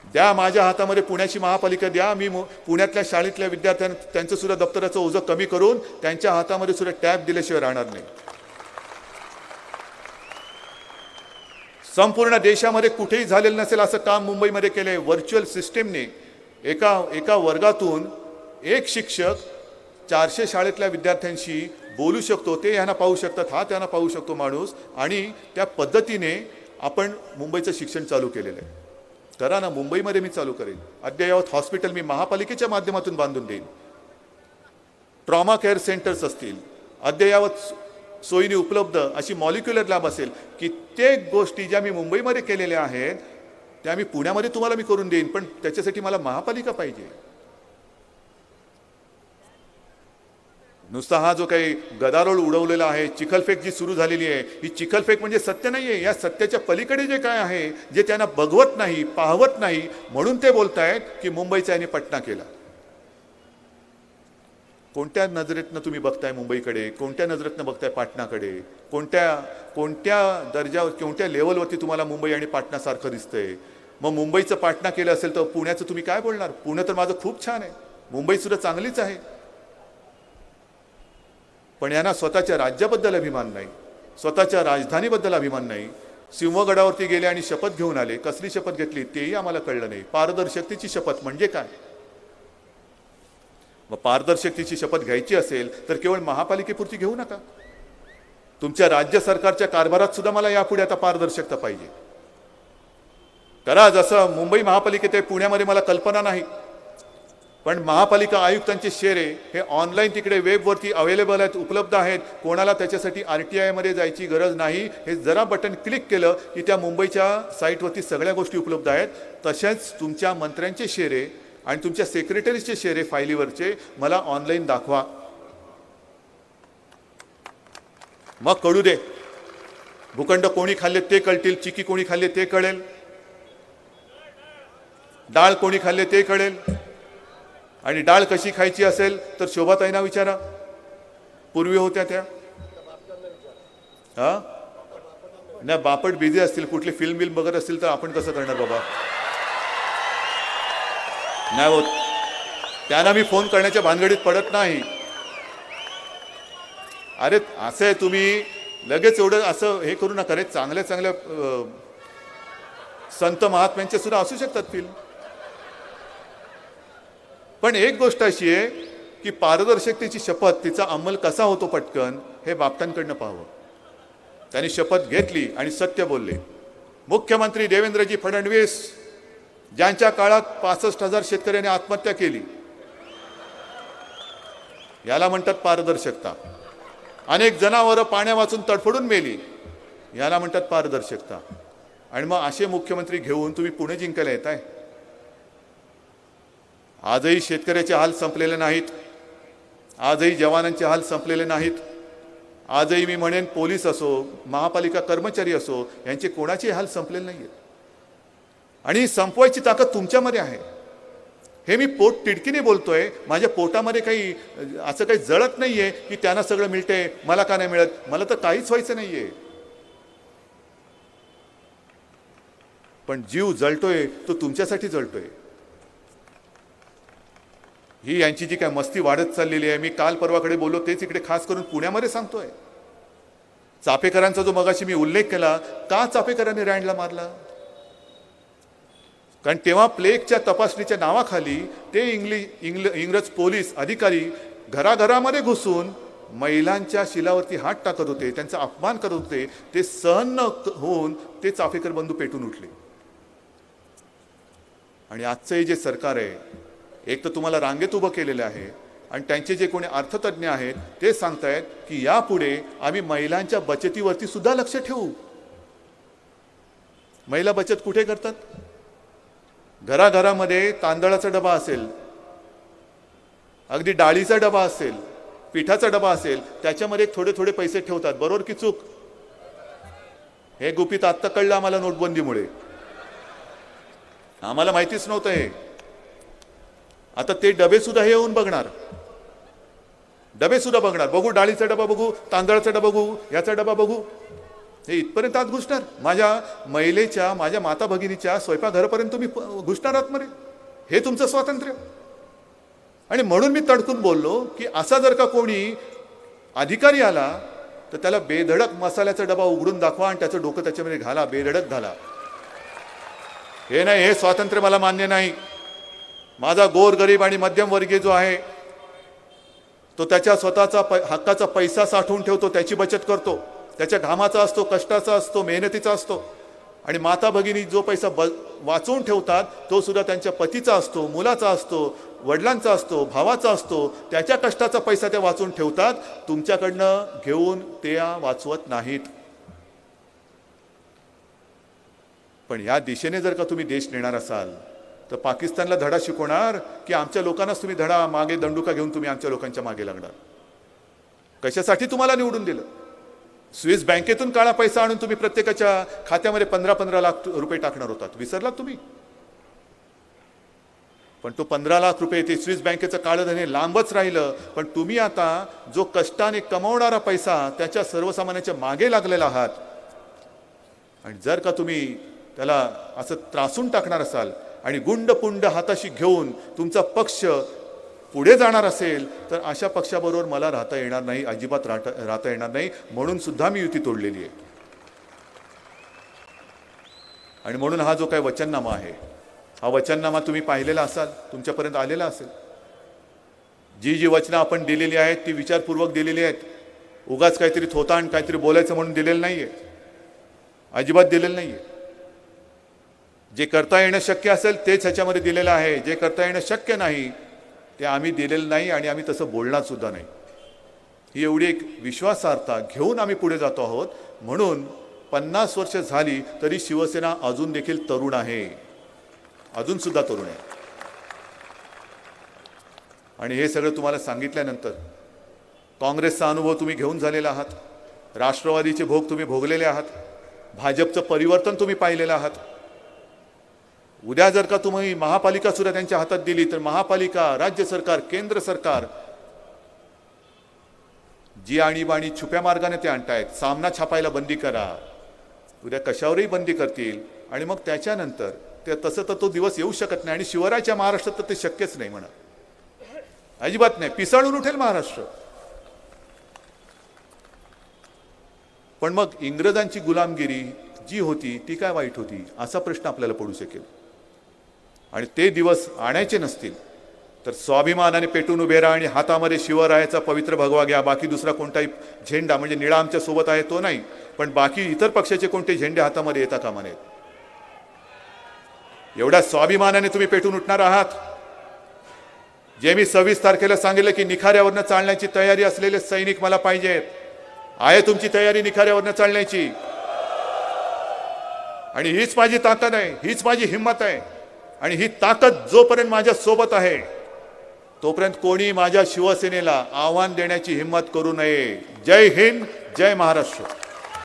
द्या माझ्या हातामध्ये पुण्याची महापालिका द्या, मी पुण्यातल्या शाळेतल्या विद्यार्थ्यांना त्यांचं सुद्धा दप्तराचं ओझं कमी करून त्यांच्या हातामध्ये सुद्धा टॅब दिल्याशिवाय राहणार नाही। संपूर्ण देशामध्ये कुठेही झालेलं नसेल असं काम मुंबईमध्ये केलंय। व्हर्च्युअल सिस्टीमने एका वर्गातून एक शिक्षक 400 शाळेतल्या विद्यार्थ्यांशी बोलू शकतो, ते यांना पाहू शकतात, हा त्यांना पाहू शकतो माणूस, आणि त्या पद्धतीने आपण मुंबईचं शिक्षण चालू केलेलं आहे. करा ना, मुंबईमध्ये मी चालू करेन. अद्ययावत हॉस्पिटल मी महापालिकेच्या माध्यमातून बांधून देईन. ट्रॉमा केअर सेंटर्स असतील, अद्ययावत सोयीने उपलब्ध अशी मॉलिक्युलर लॅब असेल, कित्येक गोष्टी ज्या मी मुंबईमध्ये केलेल्या आहेत त्या मी पुण्यामध्ये तुम्हाला मी करून देईन, पण त्याच्यासाठी मला महापालिका पाहिजे. नुसता हा जो काही गदारोळ उडवलेला आहे, चिखलफेक जी सुरू झालेली आहे, ही चिखलफेक म्हणजे सत्य नाही आहे. या सत्याच्या पलीकडे जे काय आहे, जे त्यांना बघवत नाही, पाहवत नाही, म्हणून ते बोलतायत की मुंबईचा याने पटना केला. कोणत्या नजरेतनं तुम्ही बघताय मुंबईकडे, कोणत्या नजरेतनं बघताय पाटणाकडे, कोणत्या दर्जावर, कोणत्या लेवलवरती तुम्हाला मुंबई आणि पाटणासारखं दिसतंय? मग मुंबईचं पाटणा केलं असेल तर पुण्याचं तुम्ही काय बोलणार? पुणे तर माझं खूप छान आहे, मुंबई सुद्धा चांगलीच आहे. पण यांना स्वतःच्या राज्याबद्दल अभिमान नाही, स्वतःच्या राजधानीबद्दल अभिमान नाही. सिंहगडावरती गेले आणि शपथ घेऊन आले. कसली शपथ घेतली तेही आम्हाला कळलं नाही. पारदर्शकतेची शपथ म्हणजे काय? मग पारदर्शकतेची शपथ घ्यायची असेल तर केवळ महापालिकेपुरती घेऊ नका, तुमच्या राज्य सरकारच्या कारभारात सुद्धा मला यापुढे आता पारदर्शकता पाहिजे. करा जसं मुंबई महापालिकेत आहे, पुण्यामध्ये मला कल्पना नाही, पण महापालिका आयुक्तांचे शेरे हे ऑनलाईन तिकडे वेबवरती अवेलेबल आहेत, उपलब्ध आहेत. कोणाला त्याच्यासाठी RTI मध्ये जायची गरज नाही. हे जरा बटन क्लिक केलं की त्या मुंबईच्या साईटवरती सगळ्या गोष्टी उपलब्ध आहेत. तसेच तुमच्या मंत्र्यांचे शेरे आणि तुमच्या सेक्रेटरीचे शेरे फायलीवरचे मला ऑनलाईन दाखवा, मग कळू दे. भूखंड कोणी खाल्ले ते कळतील, चिकी कोणी खाल्ले ते कळेल, डाळ कोणी खाल्ले ते कळेल. आणि डाळ कशी खायची असेल तर शोभाताईंना विचारा, पूर्वी होत्या त्या. हा नाही, बापट बिझी असतील, कुठली फिल्म बघत असतील तर आपण कसं करणार बाबा? नाही होत, त्यांना मी फोन करण्याच्या भानगडीत पडत नाही. अरे असं आहे, तुम्ही लगेच एवढं असं हे करू नका रे. चांगल्या चांगल्या संत महात्म्यांचे सुद्धा असू शकतात फिल्म. पण एक गोष्ट अशी आहे की पारदर्शकतेची शपथ, तिचा अंमल कसा होतो पटकन, हे बापटांकडनं पाहावं. त्यांनी शपथ घेतली आणि सत्य बोलले. मुख्यमंत्री देवेंद्रजी फडणवीस, ज्यांच्या काळात 65,000 शेतकऱ्यांनी आत्महत्या केली, याला म्हणतात पारदर्शकता. अनेक जनावरं पाण्या वाचून तडफडून मेली, याला म्हणतात पारदर्शकता. आणि मग असे मुख्यमंत्री घेऊन तुम्ही पुणे जिंकायला येताय. आजही शेतकऱ्याचे हाल संपलेले नाहीत, आजही जवानांचे हाल संपलेले नाहीत, आजही मी म्हणेन पोलीस असो, महापालिका कर्मचारी असो, यांचे कोणाचे हाल संपलेले नाहीत. आणि संपवायची ताकद तुमच्यामध्ये आहे. हे मी पोट तिडकीने बोलतोय. माझ्या पोटामध्ये काही असं काही जळत नाहीये की त्यांना सगळं मिळते, मला का नाही मिळत. मला तर काहीच व्हायचं नाहीये, पण जीव जळतोय तो तुमच्यासाठी जळतोय. ही यांची जी काय मस्ती वाढत चाललेली आहे, मी काल परवाकडे बोललो तेच इकडे खास करून पुण्यामध्ये सांगतोय. चापेकरांचा जो मगाशी मी उल्लेख केला, का चापेकरांनी रँडला मारला? कारण तेव्हा प्लेगच्या तपासणीच्या नावाखाली ते इंग्रज पोलीस अधिकारी घराघरामध्ये घुसून महिलांच्या शिलावरती हात टाकत होते, त्यांचा अपमान करत होते. ते सहन न होऊन ते चाफेकर बंधू पेटून उठले. आणि आजचं हे जे सरकार आहे, एक तर तुम्हाला रांगेत उभं केलेलं आहे, आणि त्यांचे जे कोणी अर्थतज्ञ आहेत ते सांगतायत की यापुढे आम्ही महिलांच्या बचतीवरती सुद्धा लक्ष ठेवू. महिला बचत कुठे करतात? घराघरामध्ये तांदळाचा डबा असेल, अगदी डाळीचा डबा असेल, पिठाचा डबा असेल, त्याच्यामध्ये थोडे थोडे पैसे ठेवतात. बरोबर की चूक? हे गुपित आत्ता कळलं आम्हाला नोटबंदीमुळे, आम्हाला माहितीच नव्हतं हे. आता ते डबे सुद्धा हे येऊन बघणार, डबे सुद्धा बघणार. बघू डाळीचा डबा बघू, तांदळाचा डबा बघू, याचा डबा बघू. हे इथपर्यंत आत घुसणार. माझ्या महिलेच्या, माझ्या माता भगिनीच्या स्वयंपाकघरापर्यंत तुम्ही घुसणार आतमध्ये. हे तुमचं स्वातंत्र्य. आणि म्हणून मी तडकून बोललो की असा जर का कोणी अधिकारी आला तर त्याला बेधडक मसाल्याचा डबा उघडून दाखवा आणि त्याचं डोकं त्याच्यामध्ये घाला, बेधडक घाला. हे नाही, हे स्वातंत्र्य मला मान्य नाही. माझा गोरगरीब आणि मध्यमवर्गीय जो आहे तो त्याच्या स्वतःचा हक्काचा पैसा साठवून ठेवतो, त्याची बचत करतो, त्याच्या घामाचा असतो, कष्टाचा असतो, मेहनतीचा असतो. आणि माता भगिनी जो पैसा वाचवून ठेवतात तो सुद्धा त्यांच्या पतीचा असतो, मुलाचा असतो, वडिलांचा असतो, भावाचा असतो. त्याच्या कष्टाचा पैसा त्या वाचवून ठेवतात, तुमच्याकडनं घेऊन ते वाचवत नाहीत. पण या दिशेने जर का तुम्ही देश नेणार असाल तर पाकिस्तानला धडा शिकवणार की आमच्या लोकांनाच तुम्ही धडा मागे दंडुका घेऊन तुम्ही आमच्या लोकांच्या मागे लागणार? कशासाठी तुम्हाला निवडून दिलं? स्विस बँकेतून काळा पैसा आणून तुम्ही प्रत्येकाच्या खात्यामध्ये 15-15 लाख रुपये टाकणार होतात, विसरलात तुम्ही? पण तो 15 लाख रुपये ते स्विस बँकेचं काळं धन हे लांबच राहिलं. पण तुम्ही आता जो कष्टाने कमावणारा पैसा त्याच्या सर्वसामान्यांच्या मागे लागलेला आहात. आणि जर का तुम्ही त्याला असं त्रासून टाकणार असाल आणि गुंड पुंड हाताशी घेऊन तुमचा पक्ष पुढे जाणार असेल तर अशा पक्षाबरोबर मला राहता येणार नाही, अजिबात राहता येणार नाही. म्हणून सुद्धा मी युती तोडलेली आहे. आणि म्हणून हा जो काही वचननामा आहे, हा वचननामा तुम्ही पाहिलेला असाल, तुमच्यापर्यंत आलेला असेल. जी जी वचनं आपण दिलेली आहेत ती विचारपूर्वक दिलेली आहेत. उगाच काहीतरी थोतांड काहीतरी बोलायचं म्हणून दिलेलं नाहीये, अजिबात दिलेलं नाहीये. जे करता येणं शक्य असेल तेच ह्याच्यामध्ये दिलेलं आहे. जे करता येणं शक्य नाही ते आम्ही दिलेलं नाही आणि आम्ही तसं बोलणार सुद्धा नाही. ही एवढी एक विश्वासार्हता घेऊन आम्ही पुढे जातो आहोत. म्हणून 50 वर्ष झाली तरी शिवसेना अजून देखील तरुण आहे, अजून सुद्धा तरुण आहे. आणि हे सगळं तुम्हाला सांगितल्यानंतर काँग्रेसचा अनुभव तुम्ही घेऊन झालेला आहात, राष्ट्रवादीचे भोग तुम्ही भोगलेले आहात, भाजपचं परिवर्तन तुम्ही पाहिलेलं आहात. उद्या जर का तुम्ही महापालिका सुद्धा त्यांच्या हातात दिली तर महापालिका, राज्य सरकार, केंद्र सरकार जी आणीबाणी छुप्या मार्गाने ते आणतायत. सामना छापायला बंदी करा, उद्या कशावरही बंदी करतील आणि मग त्याच्यानंतर ते तसं तर तो दिवस येऊ शकत नाही. आणि शिवरायाच्या महाराष्ट्रात तर ते शक्यच नाही म्हणा, अजिबात नाही. पिसाळून उठेल महाराष्ट्र. पण मग इंग्रजांची गुलामगिरी जी होती ती काय वाईट होती असा प्रश्न आपल्याला पडू शकेल. आणि ते दिवस आणायचे नसतील तर स्वाभिमानाने पेटून उभे राहा आणि हातामध्ये शिवरायाचा पवित्र भगवा घ्या. बाकी दुसरा कोणताही झेंडा, म्हणजे निळा आमच्या सोबत आहे तो नाही, पण बाकी इतर पक्षाचे कोणते झेंडे हातामध्ये येता कामा नयेत. एवढ्या स्वाभिमानाने तुम्ही पेटून उठणार आहात. जे मी 26 तारखेला सांगितलं की निखाऱ्यावरनं चालण्याची तयारी असलेले सैनिक मला पाहिजेत. आहे तुमची तयारी निखाऱ्यावरनं चालण्याची? आणि हीच माझी ताकद आहे, हीच माझी हिंमत आहे. आणि ही ताकद जोपर्यंत माझ्या सोबत आहे तोपर्यंत कोणी माझ्या शिवसेनेला आव्हान देण्याची हिंमत करू नये. जय हिंद, जय महाराष्ट्र.